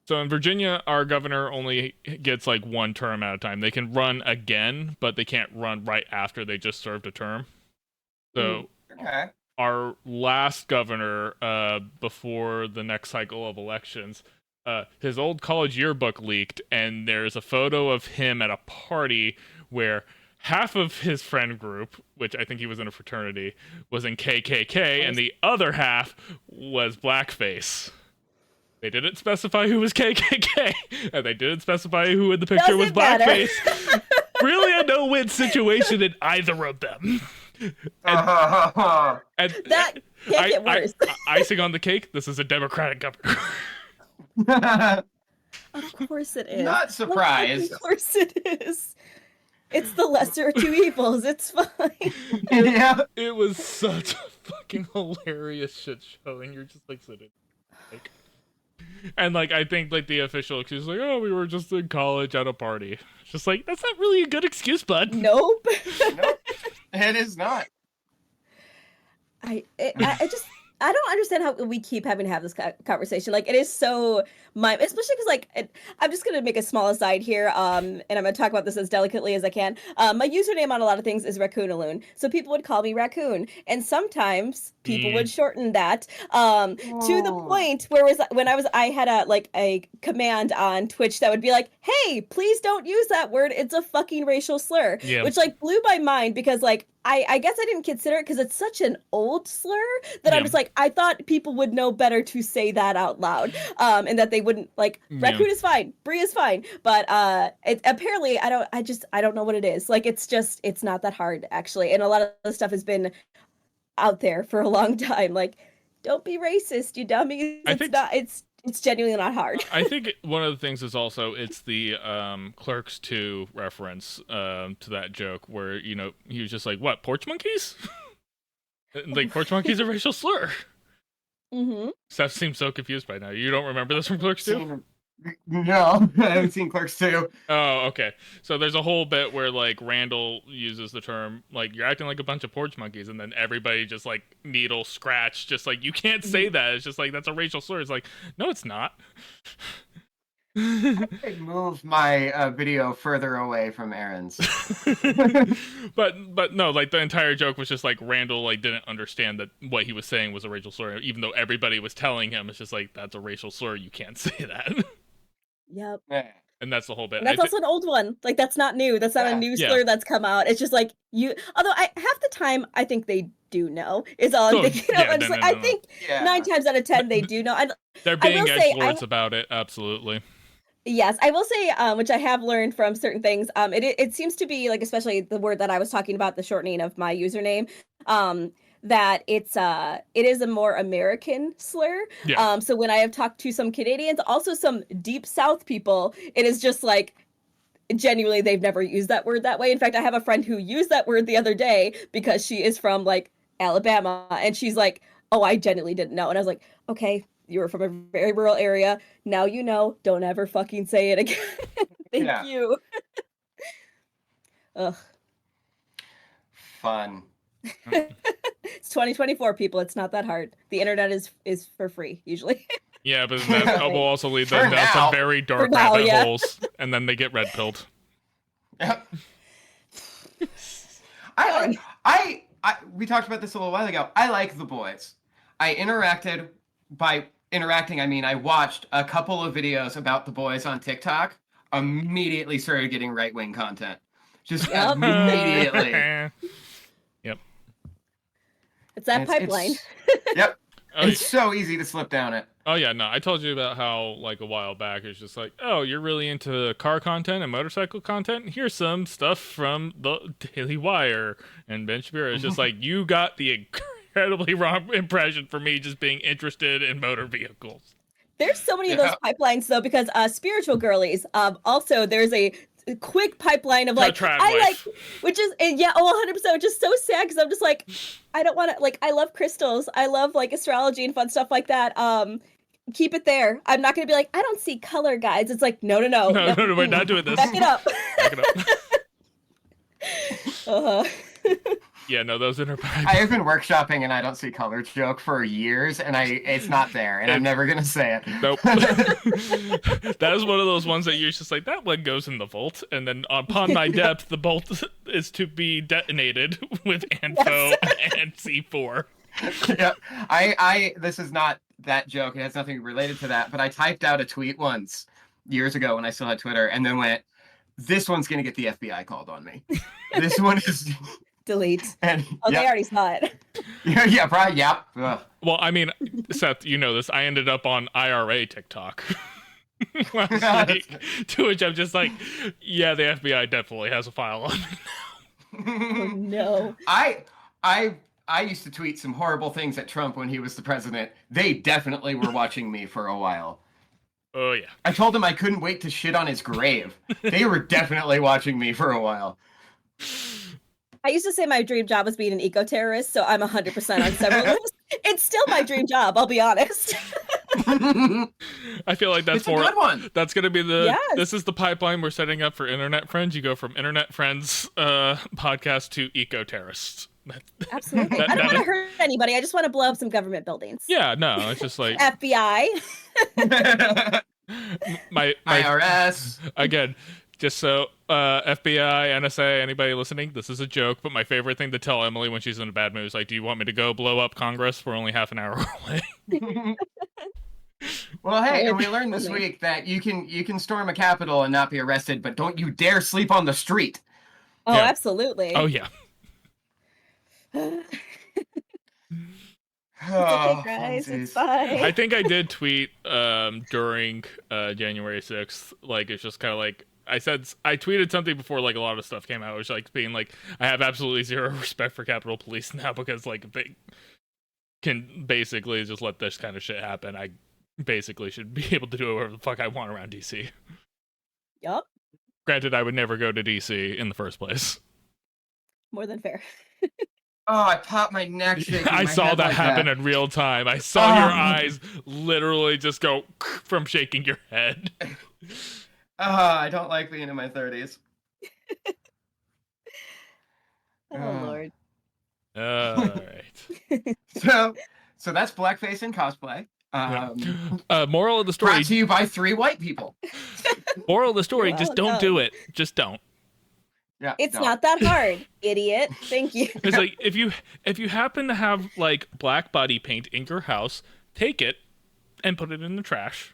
So in Virginia, our governor only gets like one term at a time. They can run again, but they can't run right after they just served a term. So Okay. our last governor, before the next cycle of elections, his old college yearbook leaked, and there's a photo of him at a party where half of his friend group, which I think he was in a fraternity, was in KKK, and the other half was blackface. They didn't specify who was KKK, and they didn't specify who in the picture was blackface. Really a no-win situation in either of them. And That can't get worse. Icing on the cake, this is a Democratic governor. Of course it is. Not surprised. Of course it is. It's the lesser of two evils. It's fine. Yeah. It was such a fucking hilarious shit show, and you're just like sitting like... And like I think like the official excuse is like, oh, we were just in college at a party. It's just like, that's not really a good excuse, bud. Nope. Nope. It is not. I don't understand how we keep having to have this conversation. Like, it is so especially because like I'm just gonna make a small aside here, and I'm gonna talk about this as delicately as I can. My username on a lot of things is Raccoonaloon, so people would call me Raccoon, and sometimes people would shorten that to the point where I had a command on Twitch that would be like, hey, please don't use that word, it's a fucking racial slur. Yeah. Which like blew my mind, because like I guess I didn't consider it because it's such an old slur that I'm just like, I thought people would know better to say that out loud, and that they wouldn't like raccoon is fine, Brie is fine, but apparently I don't know what it is. Like, it's not that hard actually, and a lot of the stuff has been out there for a long time. Like, don't be racist, you dummies. It's genuinely not hard. I think one of the things is also it's the Clerks 2 reference to that joke where, you know, he was just like, what, porch monkeys? Like, porch monkeys are a racial slur. Mm-hmm. Seth seems so confused by now. You don't remember this from Clerks 2? No, I haven't seen Clerks 2. Oh, okay. So there's a whole bit where, like, Randall uses the term, like, you're acting like a bunch of porch monkeys, and then everybody just, like, needle, scratch, just like, you can't say that. It's just like, that's a racial slur. It's like, no, it's not. I moved my video further away from Aaron's. but no, like the entire joke was just like Randall like didn't understand that what he was saying was a racial slur, even though everybody was telling him it's just like, that's a racial slur, you can't say that. Yep. Yeah. And that's the whole bit. And that's also an old one. Like, that's not new. That's not a new slur that's come out. It's just like although half the time I think they do know is all I'm thinking of. I think 9 times out of 10 they do know. They're being edgelords about it, absolutely. Yes, I will say, which I have learned from certain things, it seems to be, like, especially the word that I was talking about, the shortening of my username, that it is a more American slur. Yeah. So when I have talked to some Canadians, also some deep South people, it is just like, genuinely, they've never used that word that way. In fact, I have a friend who used that word the other day because she is from, like, Alabama, and she's like, oh, I genuinely didn't know. And I was like, okay, you were from a very rural area. Now you know. Don't ever fucking say it again. Thank you. Ugh. Fun. It's 2024, people. It's not that hard. The internet is for free, usually. Yeah, but that will also lead them down some very dark rabbit holes, and then they get red pilled. Yep. We talked about this a little while ago. I like The Boys. By interacting, I mean I watched a couple of videos about The Boys on TikTok. Immediately started getting right-wing content. Just immediately. Yep. It's that pipeline. Yep. It's so easy to slip down it. Oh yeah, no, I told you about how like a while back it's just like, oh, you're really into car content and motorcycle content? Here's some stuff from the Daily Wire, and Ben Shapiro is just like, you got the incredibly wrong impression for me just being interested in motor vehicles. There's so many of those pipelines though, because spiritual girlies. Also, there's a quick pipeline of like which is yeah, 100%, which is so sad because I'm just like, I don't want to like. I love crystals. I love like astrology and fun stuff like that. Keep it there. I'm not gonna be like, I don't see color guides. It's like, no, we're not doing this. Back it up. Back it up. Yeah, no, those inner pipes. I have been workshopping and I don't see color joke for years, and it's not there, and I'm never gonna say it. Nope. That is one of those ones that you're just like, that one goes in the vault, and then upon my depth, the bolt is to be detonated with Anfo and C4. Yeah, this is not that joke. It has nothing related to that, but I typed out a tweet once years ago when I still had Twitter, and then went, this one's gonna get the FBI called on me. This one is... Delete. And, they already saw it. Yeah, probably. Yep. Well, I mean, Seth, you know this. I ended up on IRA TikTok last week, to which I'm just like, yeah, the FBI definitely has a file on me now. Oh, no. I used to tweet some horrible things at Trump when he was the president. They definitely were watching me for a while. Oh, yeah. I told him I couldn't wait to shit on his grave. They were definitely watching me for a while. I used to say my dream job was being an eco-terrorist, so I'm 100% on several lists. It's still my dream job, I'll be honest. I feel like that's a good one. That's going to be this is the pipeline we're setting up for Internet Friends. You go from Internet Friends podcast to eco-terrorists. Absolutely. I don't want to hurt anybody. I just want to blow up some government buildings. Yeah, no, it's just like... FBI. my IRS. Again... Just so, FBI, NSA, anybody listening, this is a joke, but my favorite thing to tell Emily when she's in a bad mood is like, do you want me to go blow up Congress? We're only half an hour away. Well, hey, and we learned this week that you can storm a Capitol and not be arrested, but don't you dare sleep on the street. Oh, yeah. Absolutely. Oh, yeah. It's okay, guys. It's fine. I think I did tweet during January 6th, like, it's just kind of like, I tweeted something before like a lot of stuff came out, which like being like, I have absolutely zero respect for Capitol Police now because like they can basically just let this kind of shit happen. I basically should be able to do whatever the fuck I want around DC. Yup. Granted, I would never go to DC in the first place. More than fair. Oh, I popped my neck shaking. I saw that happen in real time. I saw your eyes literally just go from shaking your head. I don't like being in my 30s. Oh, Lord. All right. So that's blackface and cosplay. Moral of the story. Brought to you by 3 white people. Moral of the story, just don't do it. Just don't. Yeah, it's not that hard, idiot. Thank you. It's like, if you happen to have like black body paint in your house, take it and put it in the trash.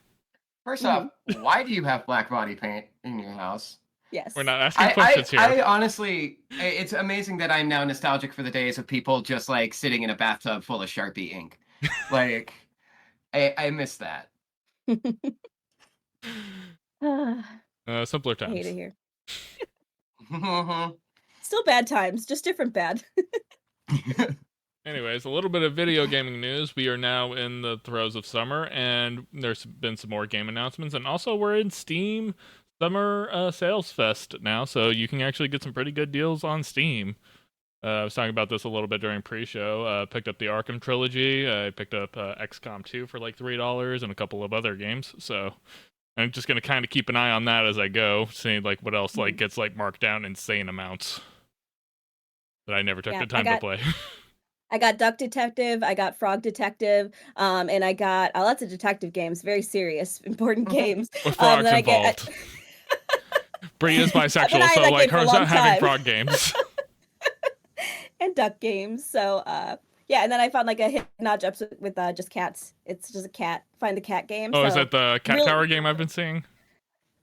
First off, why do you have black body paint in your house? Yes. We're not asking questions here. I honestly, it's amazing that I'm now nostalgic for the days of people just like sitting in a bathtub full of Sharpie ink. Like, I miss that. Simpler times. I hate it here. Still bad times, just different bad. Anyways, a little bit of video gaming news. We are now in the throes of summer, and there's been some more game announcements. And also, we're in Steam Summer Sales Fest now, so you can actually get some pretty good deals on Steam. I was talking about this a little bit during pre-show. Picked up the Arkham trilogy. I picked up XCOM 2 for like $3 and a couple of other games. So I'm just gonna kind of keep an eye on that as I go, seeing like what else like gets like marked down insane amounts that I never took the time to play. I got Duck Detective, I got Frog Detective, and I got lots of detective games, very serious, important games. With frogs involved. Bree is bisexual, so like her's not having frog games. And duck games, so yeah, and then I found like a hidden object with just cats. It's just a cat. Find the cat game. Oh, so is that the Cat Tower game I've been seeing?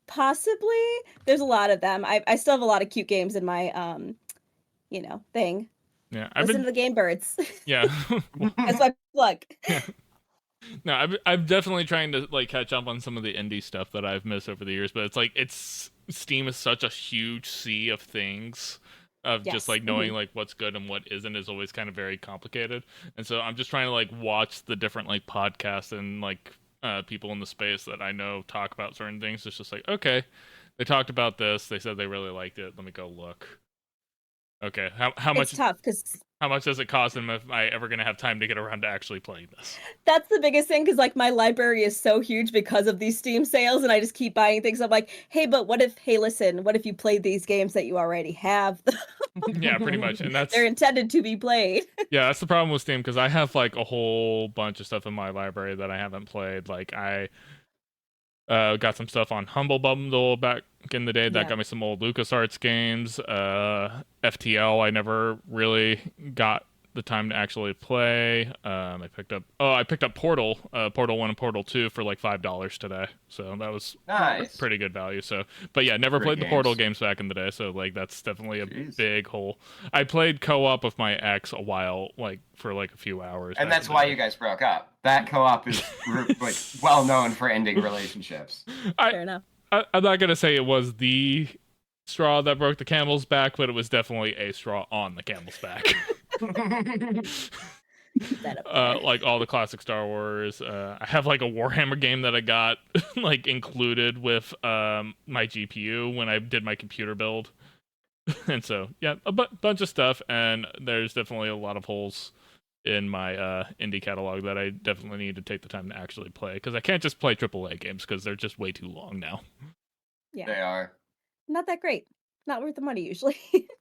Possibly. There's a lot of them. I still have a lot of cute games in my thing. Yeah, Listen to the Game Birds. Yeah, that's my plug. Yeah. No, I'm definitely trying to like catch up on some of the indie stuff that I've missed over the years, but it's like Steam is such a huge sea of things. Of just like knowing like what's good and what isn't is always kind of very complicated, and so I'm just trying to like watch the different like podcasts and like people in the space that I know talk about certain things. It's just like, okay, they talked about this. They said they really liked it. Let me go look. Okay, how It's much tough because how much does it cost, and am I ever gonna have time to get around to actually playing this? that's the biggest thing. Because like my library is so huge because of these Steam sales, and I just keep buying things. I'm like, hey, but what if? Hey, listen, what if you played these games that you already have? Yeah, pretty much, and They're intended to be played. yeah, that's the problem with Steam because I have like a whole bunch of stuff in my library that I haven't played. Like I got some stuff on Humble Bundle back in the day that Yeah. got me some old LucasArts games. FTL I never really got the time to actually play. I picked up Portal, Portal 1 and Portal 2 for like $5 today. So that was Nice. pretty good value. So, but yeah, never Great played the Portal games. games back in the day. So like that's definitely a Jeez. big hole. I played co-op with my ex a while, like for like a few hours. And back that's in the why day. you guys broke up. That co-op is like well known for ending relationships. Fair enough. I'm not gonna say it was the straw that broke the camel's back, but it was definitely a straw on the camel's back. Keep that up there. Like all the classic Star Wars. I have like a Warhammer game that I got like included with my GPU when I did my computer build. And so yeah, a bunch of stuff, and there's definitely a lot of holes in my indie catalog that I definitely need to take the time to actually play because I can't just play AAA games because they're just way too long now. Yeah, They are. not that great. Not worth the money usually.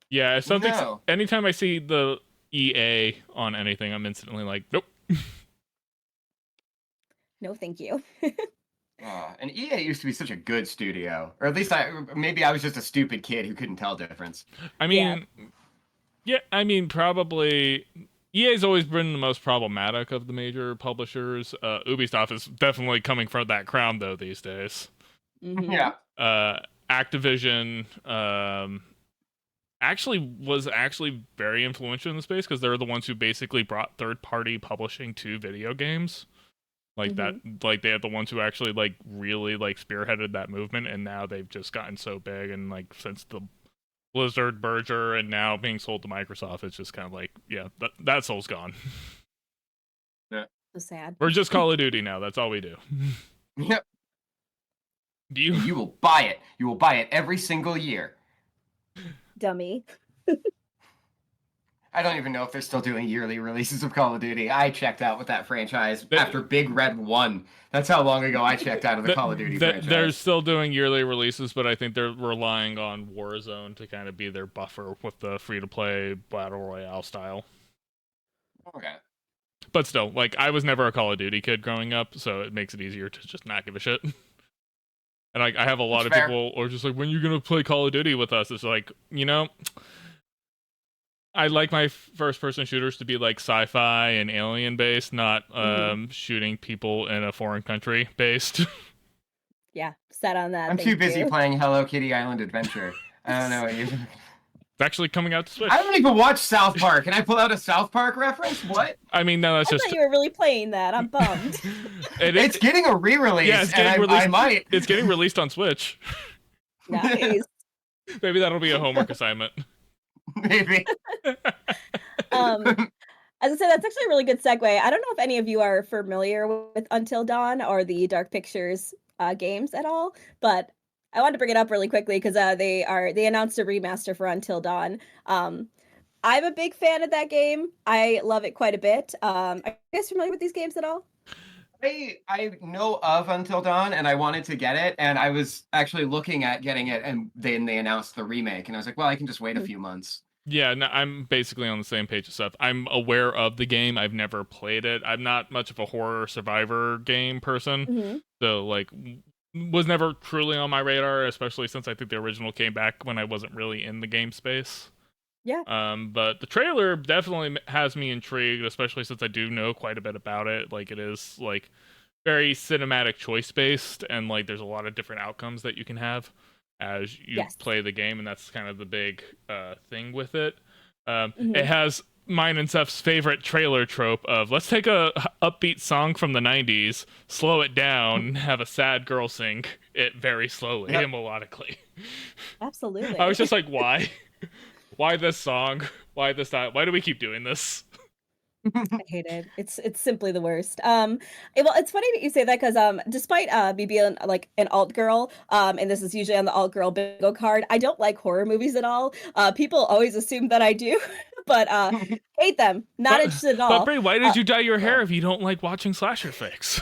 Yeah, if something. No. Anytime I see the EA on anything, I'm instantly like, nope. No, thank you. And EA used to be such a good studio, or at least maybe I was just a stupid kid who couldn't tell difference. I mean, yeah, I mean, probably EA's always been the most problematic of the major publishers. Ubisoft is definitely coming for that crown though these days. Mhm. Yeah. Activision actually very influential in the space because they're the ones who basically brought third-party publishing to video games. Like that, like they're the ones who actually like really like spearheaded that movement, and now they've just gotten so big. And like since the Blizzard merger and now being sold to Microsoft, it's just kind of like, yeah, that soul's gone. Yeah. So sad. We're just Call of Duty now. That's all we do. Yep. Do you? And you will buy it. You will buy it every single year. Dummy. I don't even know if they're still doing yearly releases of Call of Duty. I checked out with that franchise after Big Red 1. That's how long ago I checked out of the Call of Duty franchise. They're still doing yearly releases, but I think they're relying on Warzone to kind of be their buffer with the free-to-play Battle Royale style. Okay. But still, like, I was never a Call of Duty kid growing up, so it makes it easier to just not give a shit. And I have a lot of people are just like, when are you going to play Call of Duty with us? It's like, you know, I like my first-person shooters to be like sci-fi and alien-based, not shooting people in a foreign country based. Yeah, set on that. I'm too thank busy you. playing Hello Kitty Island Adventure. I don't know what you... It's actually coming out to Switch. I don't even watch South Park. Can I pull out a South Park reference? What? I mean, no, that's I just... thought you were really playing that. I'm bummed. It's getting a re-release, Yeah, it's getting and released. I might... It's getting released on Switch. Nice. Maybe that'll be a homework assignment. Maybe. As I said, that's actually a really good segue. I don't know if any of you are familiar with Until Dawn or the Dark Pictures games at all, but I wanted to bring it up really quickly because they announced a remaster for Until Dawn. I'm a big fan of that game. I love it quite a bit. Are you guys familiar with these games at all? I know of Until Dawn, and I wanted to get it, and I was actually looking at getting it, and then they announced the remake, and I was like, well, I can just wait a few months. Yeah, no, I'm basically on the same page as Seth. I'm aware of the game. I've never played it. I'm not much of a horror survivor game person, so like was never truly on my radar, especially since I think the original came back when I wasn't really in the game space. Yeah. But the trailer definitely has me intrigued, especially since I do know quite a bit about it. Like it is like very cinematic choice based, and like there's a lot of different outcomes that you can have as you play the game, and that's kind of the big thing with it. It has mine and Seth's favorite trailer trope of let's take a upbeat song from the 90s, slow it down, have a sad girl sing it very slowly and melodically. Absolutely. I was just like, why? Why this song? Why this time? Why do we keep doing this? I hate it. It's simply the worst. Well, it's funny that you say that because despite me being like an alt girl, and this is usually on the alt girl bingo card, I don't like horror movies at all. People always assume that I do, but hate them. Not But interested at but all. Brie, why did you dye your hair Well, if you don't like watching slasher flicks?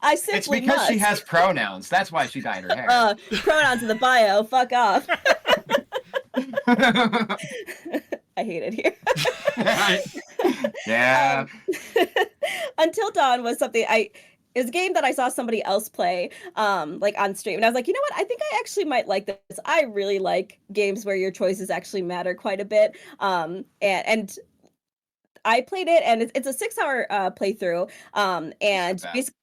I it's simply because she must. has pronouns. That's why she dyed her hair. Pronouns in the bio. Fuck off. I hate it here. Yeah. Until Dawn was something is a game that I saw somebody else play like on stream, and I was like, you know what, I think I actually might like this. I really like games where your choices actually matter quite a bit. And I played it, and it's a 6 hour playthrough, and Bad. basically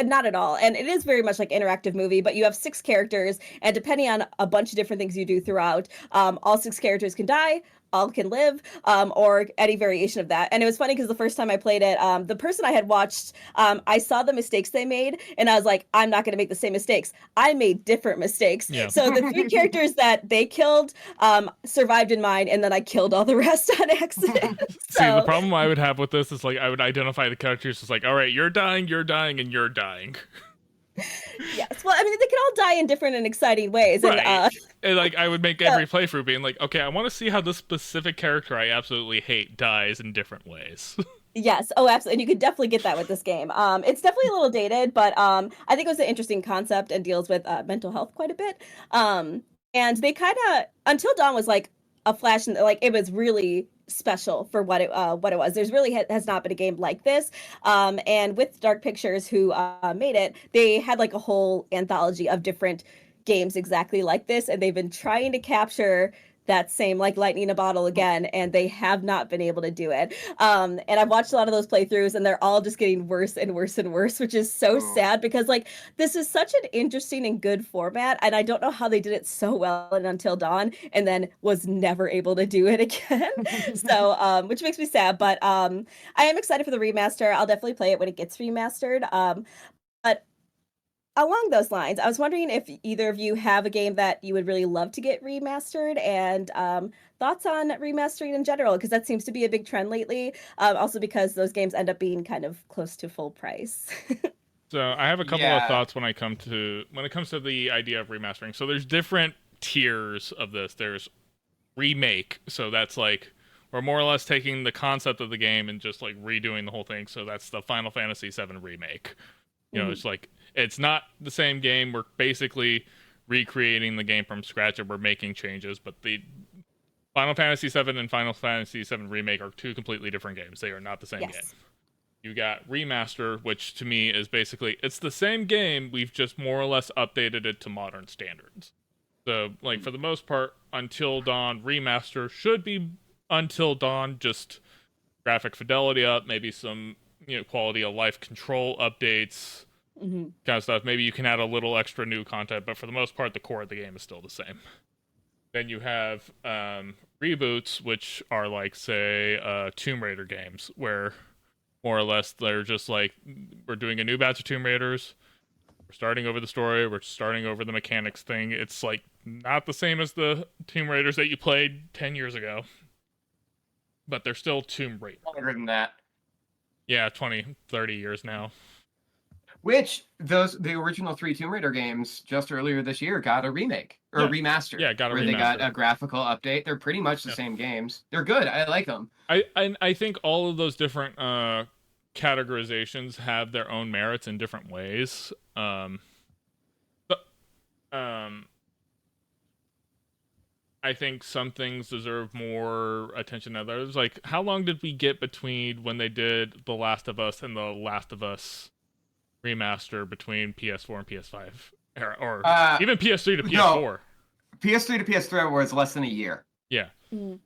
not at all. And it is very much like interactive movie, but you have 6 characters, and depending on a bunch of different things you do throughout, all 6 characters can die, all can live, or any variation of that. And it was funny because the first time I played it, the person I had watched, I saw the mistakes they made, and I was like, I'm not going to make the same mistakes. I made different mistakes. Yeah. So the 3 characters that they killed survived in mine, and then I killed all the rest on accident. See, the So problem I would have with this is like I would identify the characters as like, all right, you're dying, and you're dying. yes, well, I mean, they can all die in different and exciting ways, and Right. And like I would make every playthrough being like, okay, I want to see how this specific character I absolutely hate dies in different ways. yes, oh, absolutely, and you could definitely get that with this game. It's definitely a little dated, but I think it was an interesting concept and deals with mental health quite a bit. And they kind of Until Dawn was like a flash, and like it was really special for what it was. There's really has not been a game like this. And with Dark Pictures, who made it, they had like a whole anthology of different games exactly like this, and they've been trying to capture that same like lightning in a bottle again, and they have not been able to do it. And I've watched a lot of those playthroughs, and they're all just getting worse and worse and worse, which is so Oh. sad because like this is such an interesting and good format, and I don't know how they did it so well in Until Dawn and then was never able to do it again. So which makes me sad, but I am excited for the remaster. I'll definitely play it when it gets remastered. But along those lines, I was wondering if either of you have a game that you would really love to get remastered, and thoughts on remastering in general, because that seems to be a big trend lately. Also because those games end up being kind of close to full price. So I have a couple of Yeah. thoughts when it comes to the idea of remastering. So there's different tiers of this. There's remake, so that's like we're more or less taking the concept of the game and just like redoing the whole thing. So that's the Final Fantasy VII remake. You know, it's like it's not the same game. We're basically recreating the game from scratch, and we're making changes. But the Final Fantasy VII and Final Fantasy VII remake are two completely different games. They are not the same game. Yes. You got remaster, which to me is basically it's the same game. We've just more or less updated it to modern standards. So, like for the most part, Until Dawn remaster should be Until Dawn, just graphic fidelity up, maybe some quality of life control updates, Hmm. kind of stuff. Maybe you can add a little extra new content, but for the most part, the core of the game is still the same. Then you have reboots, which are like, say, Tomb Raider games, where more or less they're just like, we're doing a new batch of Tomb Raiders, we're starting over the story, we're starting over the mechanics thing. It's like not the same as the Tomb Raiders that you played 10 years ago, but they're still Tomb Raider. Longer than that. Yeah, 20, 30 years now. Which the original 3 Tomb Raider games just earlier this year got a remake or Yeah. a remaster. Yeah, got a where they got remaster. a graphical update. They're pretty much the Yeah. same games. They're good. I like them. I think all of those different categorizations have their own merits in different ways. But I think some things deserve more attention than others. Like, how long did we get between when they did The Last of Us and The Last of Us remaster between PS4 and PS5? Or even PS3 to PS4? PS3 to PS3 was less than a year. Yeah. Mm.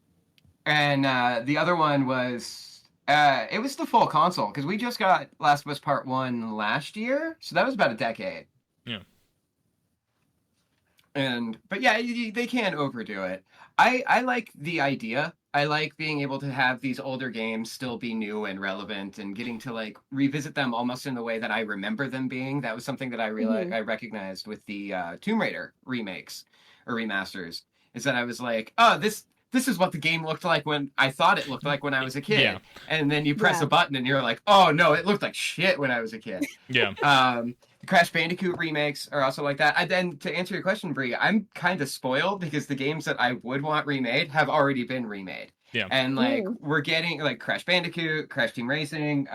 And the other one was it was the full console because we just got Last of Us Part 1 last year, so that was about a decade. Yeah. But yeah, they can't overdo it. I like the idea. I like being able to have these older games still be new and relevant, and getting to like revisit them almost in the way that I remember them being. That was something that I realized I recognized with the Tomb Raider remakes or remasters. Is that I was like, oh, this this is what the game looked like when I thought it looked like when I was a kid. Yeah. And then you press Yeah. a button and you're like, oh no, it looked like shit when I was a kid. Yeah. The Crash Bandicoot remakes are also like that. And then to answer your question, Brie, I'm kind of spoiled because the games that I would want remade have already been remade. Yeah. And like we're getting like Crash Bandicoot, Crash Team Racing,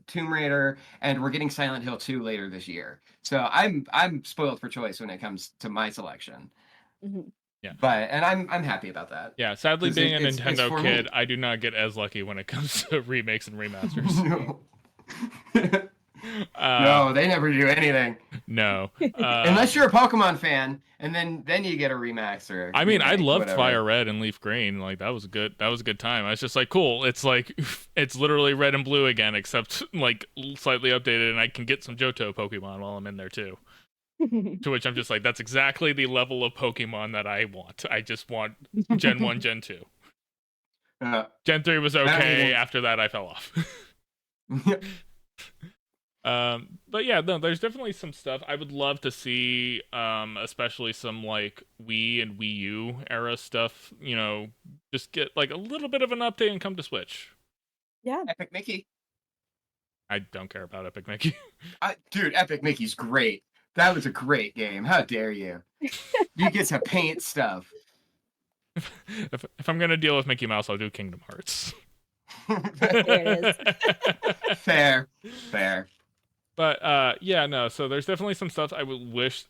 Tomb Raider, and we're getting Silent Hill 2 later this year. So I'm spoiled for choice when it comes to my selection. Mhm. Yeah. But I'm happy about that. Yeah, sadly, 'Cause being a it's Nintendo for kid, me. I do not get as lucky when it comes to remakes and remasters. No. Uh, No, they never do anything. No. Unless you're a Pokemon fan, and then you get a remaster. I mean, I remake, loved whatever. Fire Red and Leaf Green. Like that was a good time. I was just like, cool. It's like it's literally red and blue again, except like slightly updated, and I can get some Johto Pokemon while I'm in there too. To which I'm just like, that's exactly the level of Pokemon that I want. I just want Gen 1, Gen 2. Gen 3 was okay. After that, I fell off. But yeah, no, there's definitely some stuff I would love to see, especially some like Wii and Wii U era stuff, you know, just get like a little bit of an update and come to Switch. Yeah. Epic Mickey. I don't care about Epic Mickey. Dude, Epic Mickey's great. That was a great game. How dare you? You get to paint stuff. If I'm gonna deal with Mickey Mouse, I'll do Kingdom Hearts. There it is. Fair. But yeah, no. So there's definitely some stuff I would wish.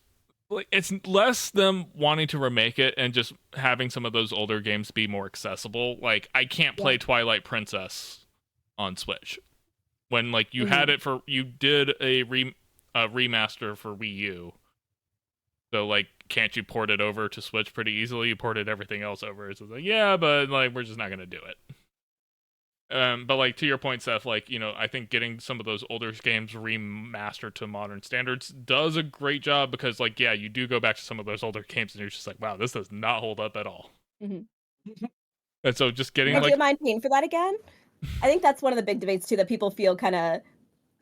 Like it's less them wanting to remake it and just having some of those older games be more accessible. Like I can't play Twilight Princess on Switch when like you had it for you did a remaster for Wii U. So like, can't you port it over to Switch pretty easily? You ported everything else over. So it's like, yeah, but like we're just not gonna do it. But like to your point, Seth, like, you know, I think getting some of those older games remastered to modern standards does a great job because, like, yeah, you do go back to some of those older games and you're just like, wow, this does not hold up at all. Mm-hmm. And so just getting Would like, you mind paying for that again? I think that's one of the big debates too that people feel kind of.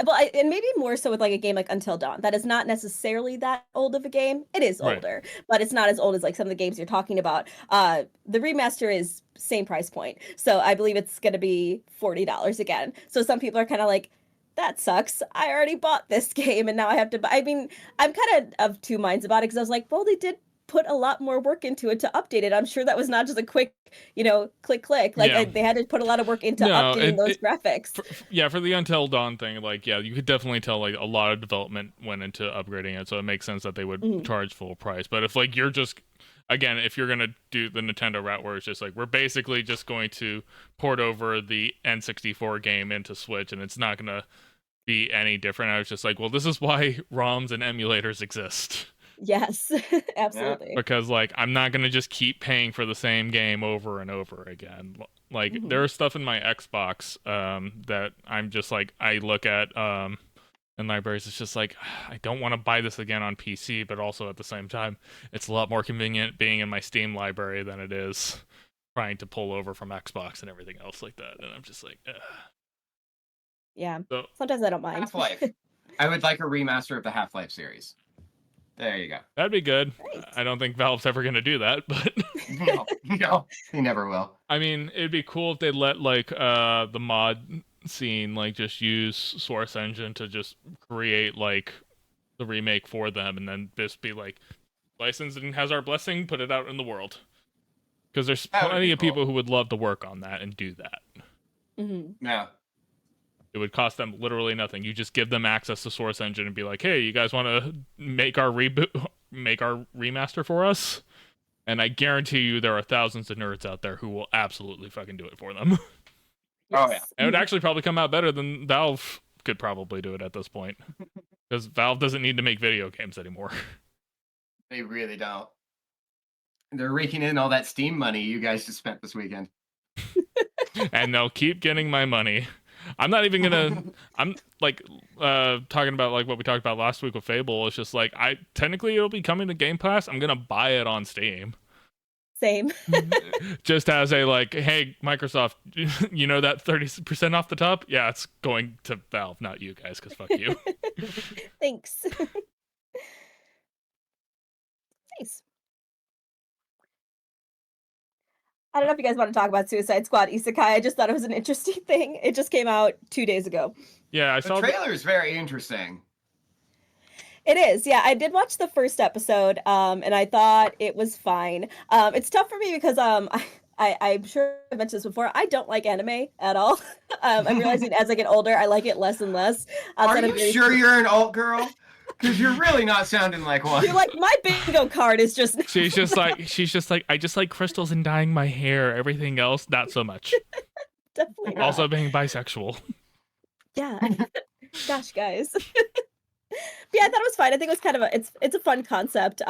Well, and maybe more so with like a game like Until Dawn. That is not necessarily that old of a game. It is older, but it's not as old as like some of the games you're talking about. The remaster is same price point. So I believe it's going to be $40 again. So some people are kind of like, that sucks. I already bought this game and now I have to buy. I mean, I'm kind of two minds about it because I was like, well, they did put a lot more work into it to update it. I'm sure that was not just a quick, you know, click. Like they had to put a lot of work into updating those graphics. For the Until Dawn thing, like, yeah, you could definitely tell like a lot of development went into upgrading it. So it makes sense that they would charge full price. But if like you're just, again, if you're going to do the Nintendo route where it's just like, we're basically just going to port over the N64 game into Switch and it's not going to be any different. I was just like, well, this is why ROMs and emulators exist. Yes, absolutely. Yeah. Because like I'm not gonna just keep paying for the same game over and over again. Like there's stuff in my Xbox that I'm just like I look at in libraries. It's just like I don't want to buy this again on PC, but also at the same time, it's a lot more convenient being in my Steam library than it is trying to pull over from Xbox and everything else like that. And I'm just like, ugh. Yeah. So, sometimes I don't mind. Half-Life. I would like a remaster of the Half-Life series. There you go. That'd be good. Right. I don't think Valve's ever going to do that, but no, he never will. I mean, it'd be cool if they let like the mod scene like just use Source Engine to just create like the remake for them, and then just be like, licensed and has our blessing, put it out in the world. Because there's plenty of people who would love to work on that and do that. Yeah. It would cost them literally nothing. You just give them access to Source Engine and be like, "Hey, you guys want to make our remaster for us?" And I guarantee you, there are thousands of nerds out there who will absolutely fucking do it for them. Oh yeah, it would actually probably come out better than Valve could probably do it at this point, because Valve doesn't need to make video games anymore. They really don't. They're raking in all that Steam money you guys just spent this weekend. And they'll keep getting my money. I'm not even gonna. I'm like talking about like what we talked about last week with Fable. It's just like technically it'll be coming to Game Pass. I'm gonna buy it on Steam. Same. Just as a like, hey Microsoft, you know that 30% off the top? Yeah, it's going to Valve, not you guys, because fuck you. Thanks. Nice. I don't know if you guys want to talk about Suicide Squad Isekai. I just thought it was an interesting thing. It just came out 2 days ago. Yeah, I The saw trailer is very interesting. It is, yeah. I did watch the first episode, and I thought it was fine. It's tough for me because I'm sure I've mentioned this before. I don't like anime at all. I'm realizing as I get older, I like it less and less. Are you sure you're an alt girl? Because you're really not sounding like one. You're like, my bingo card is just. she's just like, I just like crystals and dyeing my hair. Everything else, not so much. Definitely not. Also being bisexual. Yeah. Gosh, guys. But yeah, I thought it was fine. I think it was kind of it's a fun concept.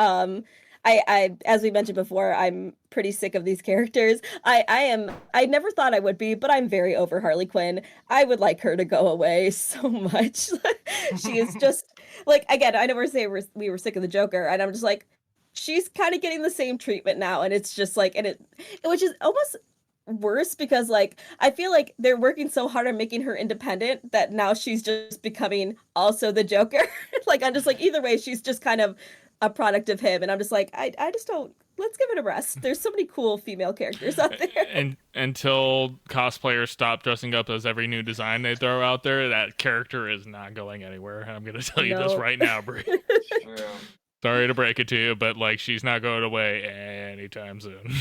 I as we mentioned before, I'm pretty sick of these characters. I never thought I would be, but I'm very over Harley Quinn. I would like her to go away so much. She is just like, again, I never say we were sick of the Joker, and I'm just like, she's kind of getting the same treatment now, and it's just like, and it which is almost worse because like I feel like they're working so hard on making her independent that now she's just becoming also the Joker. Like I'm just like, either way, she's just kind of a product of him, and I'm just like, I just don't. Let's give it a rest. There's so many cool female characters out there. And until cosplayers stop dressing up as every new design they throw out there, that character is not going anywhere. And I'm gonna tell you this right now, Brie. Sorry to break it to you, but like she's not going away anytime soon.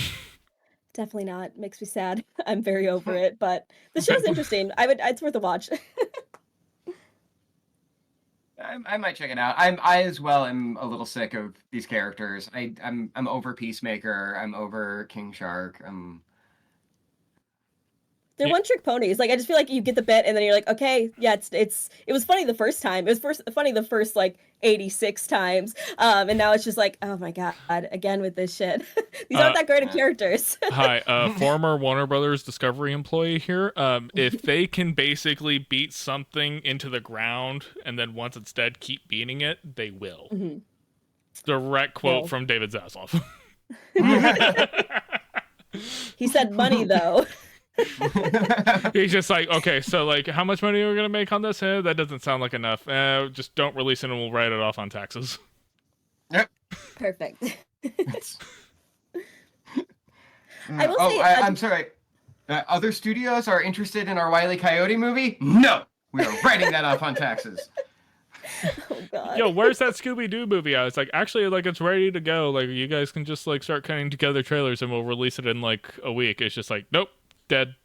Definitely not. Makes me sad. I'm very over it, but the show's interesting. It's worth a watch. I might check it out. I as well am a little sick of these characters. I'm over Peacemaker. I'm over King Shark. They're one-trick ponies. Like I just feel like you get the bit, and then you're like, okay, yeah, it was funny the first time. It was funny the first like 86 times, and now it's just like, oh my god, again with this shit. These aren't that great of characters. Hi, former Warner Brothers Discovery employee here. If they can basically beat something into the ground, and then once it's dead, keep beating it, they will. Mm-hmm. Direct quote from David Zaslav. He said money though. He's just like, okay, so like, how much money are we gonna make on this? That doesn't sound like enough. Just don't release it, and we'll write it off on taxes. Yep. Perfect. I'm sorry. Other studios are interested in our Wile E. Coyote movie? No, we are writing that off on taxes. Oh god. Yo, where's that Scooby-Doo movie out? It's like, actually, like, it's ready to go. Like, you guys can just like start cutting together trailers, and we'll release it in like a week. It's just like, nope. Dead.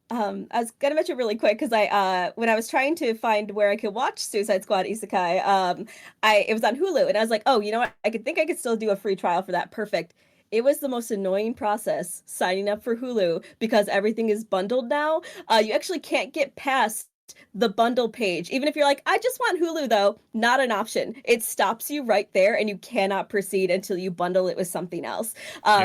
I was gonna mention really quick because I when I was trying to find where I could watch Suicide Squad Isekai, it was on Hulu, and I was like, oh, you know what? I could still do a free trial for that. Perfect. It was the most annoying process signing up for Hulu because everything is bundled now. You actually can't get past the bundle page. Even if you're like, I just want Hulu though, not an option. It stops you right there and you cannot proceed until you bundle it with something else.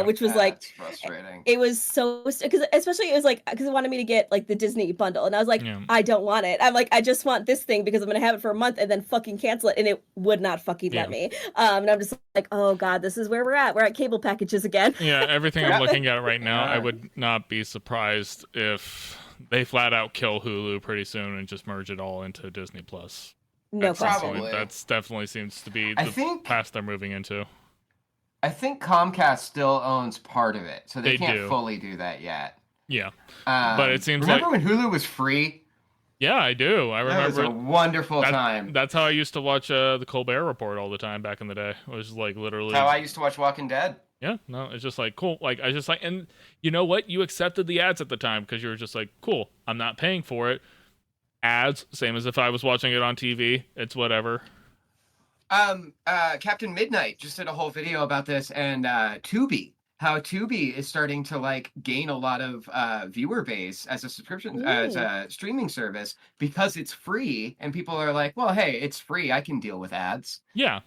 Which was like frustrating. It was so, because especially it was like, because it wanted me to get like the Disney bundle, and I was like, I don't want it. I'm like, I just want this thing because I'm gonna have it for a month and then fucking cancel it, and it would not fucking let me. And I'm just like, oh god, this is where we're at. We're at cable packages again. Yeah, everything I'm looking at right now, I would not be surprised if they flat out kill Hulu pretty soon and just merge it all into Disney Plus. No problem. That's definitely seems to be the path they're moving into. I think Comcast still owns part of it, so they can't fully do that yet. Yeah, but it seems remember when Hulu was free? Yeah, I do. I remember. That was a wonderful time. That's how I used to watch the Colbert Report all the time back in the day. It was like literally. That's how I used to watch Walking Dead. Yeah, no, it's just like, cool. Like, I just like, and you know what? You accepted the ads at the time because you were just like, cool, I'm not paying for it. Ads, same as if I was watching it on TV. It's whatever. Captain Midnight just did a whole video about this, and Tubi, how Tubi is starting to like gain a lot of viewer base as a subscription, as a streaming service because it's free, and people are like, well, hey, it's free, I can deal with ads. Yeah.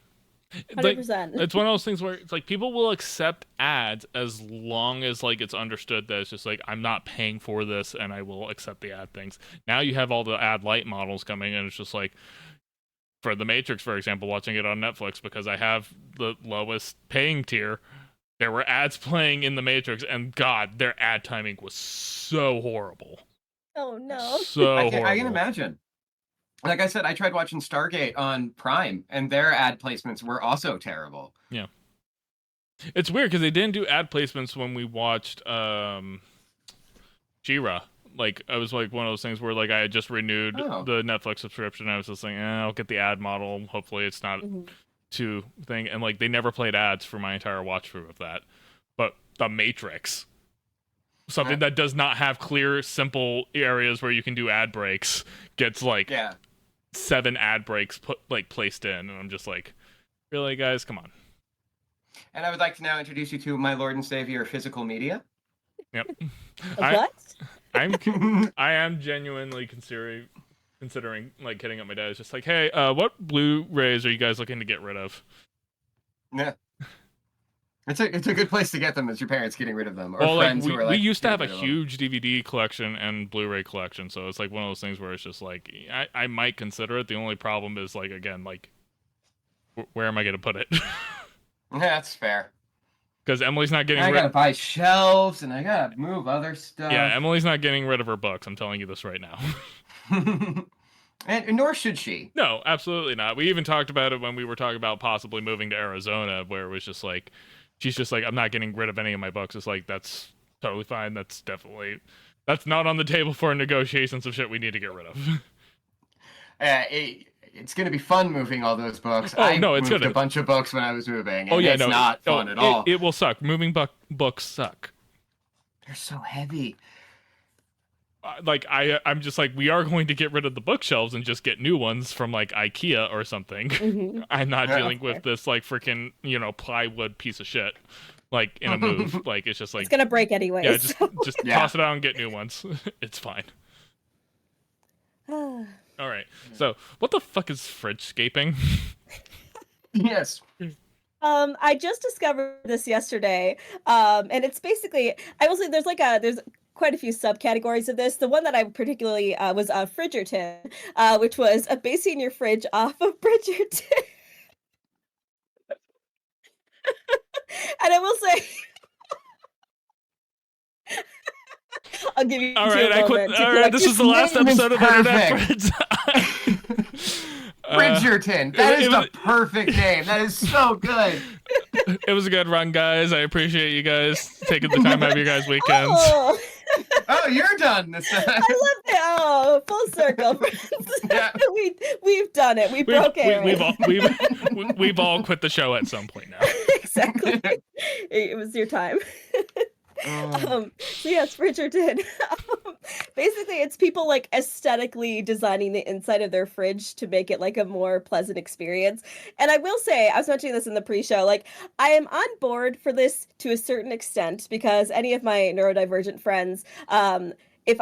100%. Like, it's one of those things where it's like people will accept ads as long as like it's understood that it's just like, I'm not paying for this and I will accept the ad things. Now you have all the ad light models coming, and it's just like, for The Matrix, for example, watching it on Netflix because I have the lowest paying tier, there were ads playing in The Matrix, and god, their ad timing was so horrible. Oh no. So horrible. I can imagine. Like I said, I tried watching Stargate on Prime, and their ad placements were also terrible. Yeah. It's weird because they didn't do ad placements when we watched She-Ra. Like, I was like one of those things where like I had just renewed the Netflix subscription. And I was just like, I'll get the ad model. Hopefully it's not too thing. And like they never played ads for my entire watch through of that. But The Matrix, something that does not have clear, simple areas where you can do ad breaks, gets like 7 ad breaks placed in, and I'm just like, really, guys, come on. And I would like to now introduce you to my Lord and Savior, Physical Media. Yep. What? I am genuinely considering like hitting up my dad. It's just like, hey, what Blu-rays are you guys looking to get rid of? Yeah. It's a good place to get them as your parents getting rid of them. Or well, friends like, who are like, we used to have a huge DVD collection and Blu-ray collection, so it's like one of those things where it's just like I might consider it. The only problem is like again, like where am I gonna put it? Yeah, that's fair. Because Emily's not getting I rid gotta buy shelves and I gotta move other stuff. Yeah, Emily's not getting rid of her books. I'm telling you this right now. And nor should she. No, absolutely not. We even talked about it when we were talking about possibly moving to Arizona, where it was just like, she's just like, I'm not getting rid of any of my books. It's like, that's totally fine. That's not on the table for negotiations of shit we need to get rid of. It's going to be fun moving all those books. Oh, I no, it's moved gonna... a bunch of books when I was moving. And it's not fun at all. It will suck. Moving books suck. They're so heavy. Like I'm just like, we are going to get rid of the bookshelves and just get new ones from like IKEA or something. Mm-hmm. I'm not dealing with this like freaking plywood piece of shit. Like in a move, like it's just like it's gonna break anyway. Yeah, just toss it out and get new ones. It's fine. All right. So what the fuck is fidgescaping? Yes. I just discovered this yesterday, and it's basically, I will say there's quite a few subcategories of this. The one that I particularly was Fridgerton, which was basing your fridge off of Bridgerton. And I will say, I'll give you. All right, I quit. All right, this is the last episode of Internet Friends. Bridgerton. That is the perfect name. That is so good. It was a good run, guys. I appreciate you guys taking the time out of your guys' weekends. Oh, you're done this time. I love it. Oh, full circle, friends. Yeah. We've done it. We've all quit the show at some point now. Exactly. It was your time. So yes, Bridgerton. Basically, it's people like aesthetically designing the inside of their fridge to make it like a more pleasant experience. And I will say, I was mentioning this in the pre-show, like I am on board for this to a certain extent because any of my neurodivergent friends, if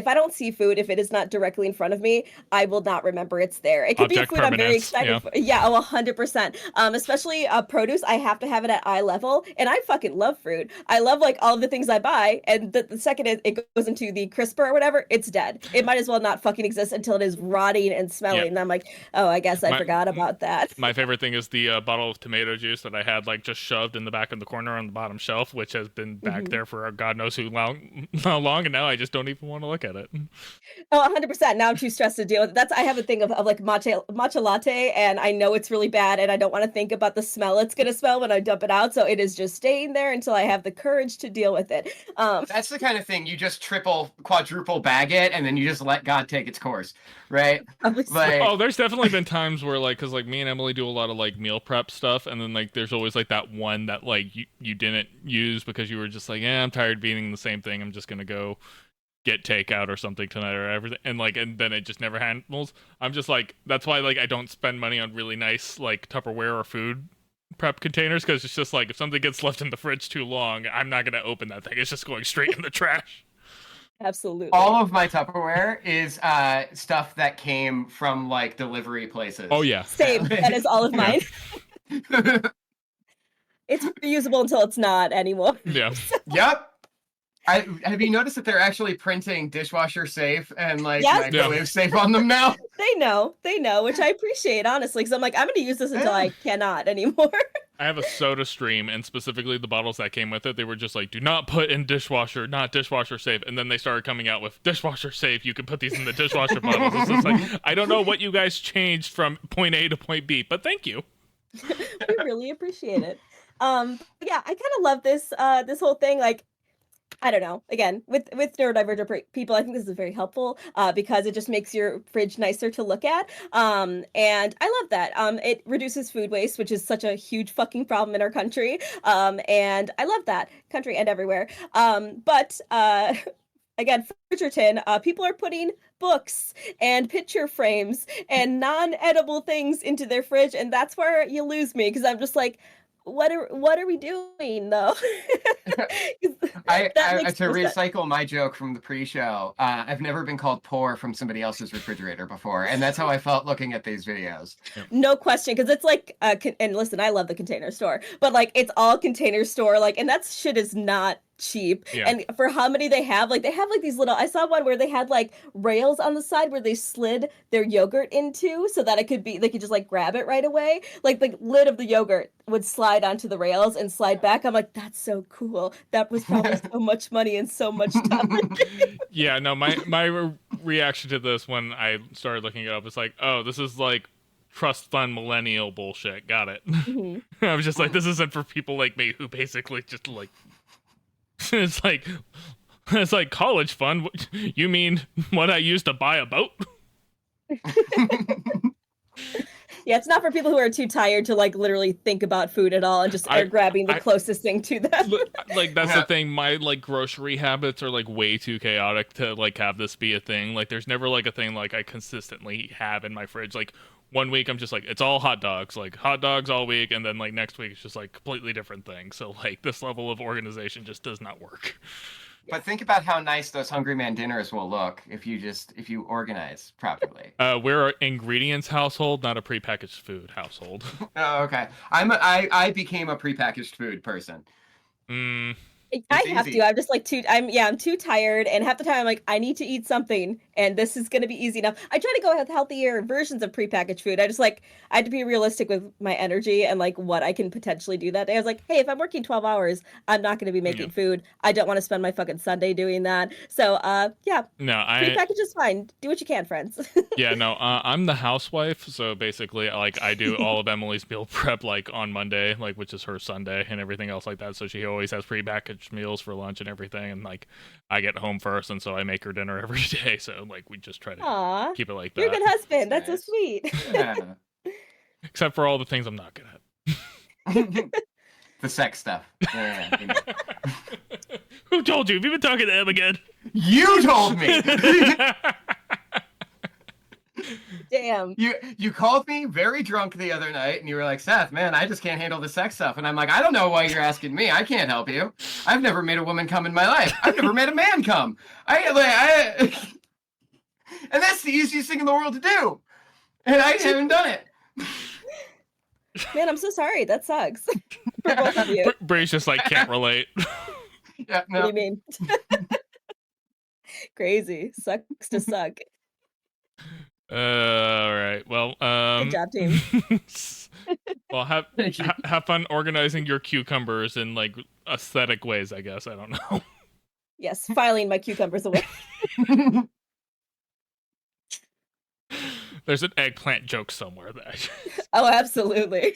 I don't see food, if it is not directly in front of me, I will not remember it's there. It could be a food I'm very excited for. Yeah, 100%. Especially produce, I have to have it at eye level. And I fucking love fruit. I love like all of the things I buy. And the second it goes into the crisper or whatever, it's dead. It might as well not fucking exist until it is rotting and smelling. Yep. And I'm like, oh, I guess I forgot about that. My favorite thing is the bottle of tomato juice that I had like just shoved in the back of the corner on the bottom shelf, which has been back there for God knows how long. And now I just don't even want to look at it. Oh, 100%. Now I'm too stressed to deal with it. I have a thing of like matcha latte, and I know it's really bad, and I don't want to think about the smell it's going to smell when I dump it out. So it is just staying there until I have the courage to deal with it. That's the kind of thing you just quadruple bag it, and then you just let God take its course, right? Like, there's definitely been times where like, because like me and Emily do a lot of like meal prep stuff, and then like there's always like that one that like you didn't use because you were just like, I'm tired of eating the same thing. I'm just gonna go get takeout or something tonight or everything, and then it just never handles. I'm just like, that's why like I don't spend money on really nice like Tupperware or food prep containers, because it's just like if something gets left in the fridge too long, I'm not gonna open that thing. It's just going straight in the trash. Absolutely. All of my Tupperware is stuff that came from like delivery places. Oh yeah, same. That is all of mine. It's reusable until it's not anymore. Yeah. Yep. Have you noticed that they're actually printing dishwasher safe and like microwave safe on them now? They know, which I appreciate, honestly, because I'm like, I'm going to use this until I cannot anymore. I have a Soda Stream, and specifically the bottles that came with it, they were just like, do not put in dishwasher, not dishwasher safe. And then they started coming out with dishwasher safe. You can put these in the dishwasher bottles. It's just like, I don't know what you guys changed from point A to point B, but thank you. We really appreciate it. Yeah, I kind of love this whole thing. Like, I don't know. Again, with neurodivergent people, I think this is very helpful because it just makes your fridge nicer to look at. And I love that. It reduces food waste, which is such a huge fucking problem in our country. And I love that country and everywhere. But again, Bridgerton, people are putting books and picture frames and non-edible things into their fridge, and that's where you lose me because I'm just like, what are we doing though? 'Cause that makes To no sense. recycle my joke from the pre-show, I've never been called poor from somebody else's refrigerator before, and that's how I felt looking at these videos. No question, because it's like, and listen, I love the Container Store, but like it's all Container Store, like, and that shit is not cheap. Yeah. And for how many they have like these little. I saw one where they had like rails on the side where they slid their yogurt into so that it could be they could just like grab it right away. Like the lid of the yogurt would slide onto the rails and slide back. I'm like, that's so cool. That was probably so much money and so much time. Yeah, no, my reaction to this when I started looking it up is like, oh, this is like trust fund millennial bullshit. Got it. Mhm. I was just like, this isn't for people like me who basically just like it's like college fund. You mean what I used to buy a boat? Yeah, it's not for people who are too tired to like literally think about food at all and just are grabbing the closest thing to them. Like that's the thing. My like grocery habits are like way too chaotic to like have this be a thing. Like there's never like a thing like I consistently have in my fridge. Like one week I'm just like it's all hot dogs, like hot dogs all week, and then like next week it's just like completely different things. So like this level of organization just does not work. But think about how nice those Hungry Man dinners will look if you organize properly. We're an ingredients household, not a prepackaged food household. Oh, okay. I became a prepackaged food person. I have to. I'm just like I'm too tired, and half the time I'm like, I need to eat something, and this is gonna be easy enough. I try to go with healthier versions of prepackaged food. I had to be realistic with my energy and like what I can potentially do that day. I was like, hey, if I'm working 12 hours, I'm not gonna be making food. I don't want to spend my fucking Sunday doing that. So yeah. No, prepackaged is fine. Do what you can, friends. Yeah, no, I'm the housewife, so basically, like, I do all of Emily's meal prep, like, on Monday, like, which is her Sunday, and everything else like that, so she always has prepackaged meals for lunch and everything, and, like, I get home first, and so I make her dinner every day, so, like, we just try to keep it like that. You're a good husband. That's so sweet. Yeah. Except for all the things I'm not good at. The sex stuff. Yeah. Who told you? Have you been talking to him again? You told me! Damn. You called me very drunk the other night, and you were like, Seth, man, I just can't handle the sex stuff. And I'm like, I don't know why you're asking me. I can't help you. I've never made a woman come in my life. I've never made a man come. And that's the easiest thing in the world to do. And I haven't done it. Man, I'm so sorry. That sucks. For both of you. Bray's just like, can't relate. Yeah, no. What do you mean? Crazy. Sucks to suck. All right. Well, Good job, team. Well, have fun organizing your cucumbers in like aesthetic ways, I guess. I don't know. Yes, filing my cucumbers away. There's an eggplant joke somewhere that Oh, absolutely.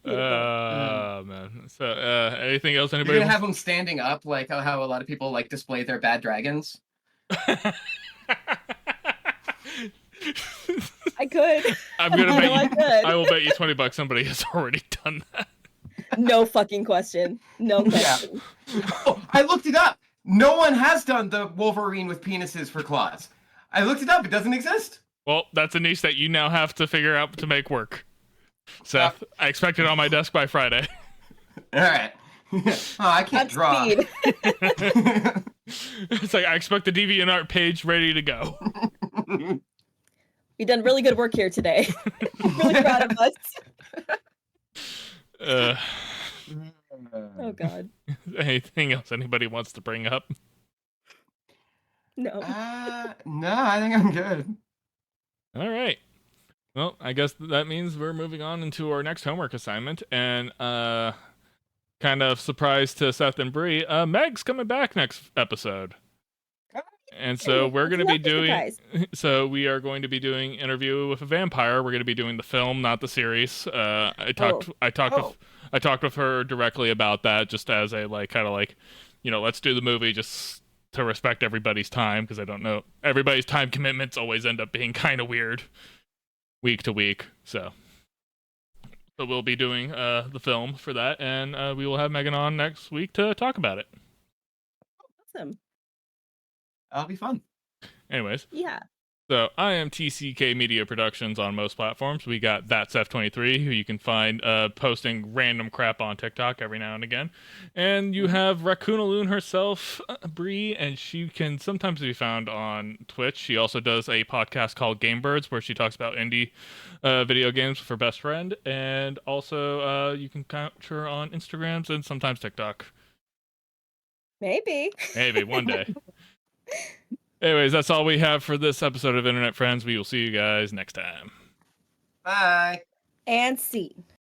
Man. So, anything else? You're Anybody? gonna have them standing up, like how a lot of people like display their bad dragons. I could. I'm gonna bet I you. could. I will bet you $20 somebody has already done that. No fucking question. No question. Yeah. Oh, I looked it up. No one has done the Wolverine with penises for claws. I looked it up. It doesn't exist. Well, that's a niche that you now have to figure out to make work. Seth, I expect it on my desk by Friday. All right. Oh, I can't draw. It's like I expect the DeviantArt page ready to go. You've done really good work here today. Really proud of us. Oh God. Anything else anybody wants to bring up? No. No, I think I'm good. All right. Well, I guess that means we're moving on into our next homework assignment, and kind of surprise to Seth and Bree, Meg's coming back next episode. And so we're going to be doing. Surprise. So we are going to be doing Interview with a Vampire. We're going to be doing the film, not the series. I talked. I talked with her directly about that, just as a like kind of like, let's do the movie just to respect everybody's time, because I don't know, everybody's time commitments always end up being kind of weird week to week. So we'll be doing the film for that, and we will have Megan on next week to talk about it. Awesome. That'll be fun. Anyways. Yeah. So I am TCK Media Productions on most platforms. We got That's F23, who you can find posting random crap on TikTok every now and again. And you have Raccoonaloon herself, Bree, and she can sometimes be found on Twitch. She also does a podcast called Game Birds, where she talks about indie video games for best friend. And also you can catch her on Instagrams and sometimes TikTok. Maybe one day. Anyways, that's all we have for this episode of Internet Friends. We will see you guys next time. Bye. And scene.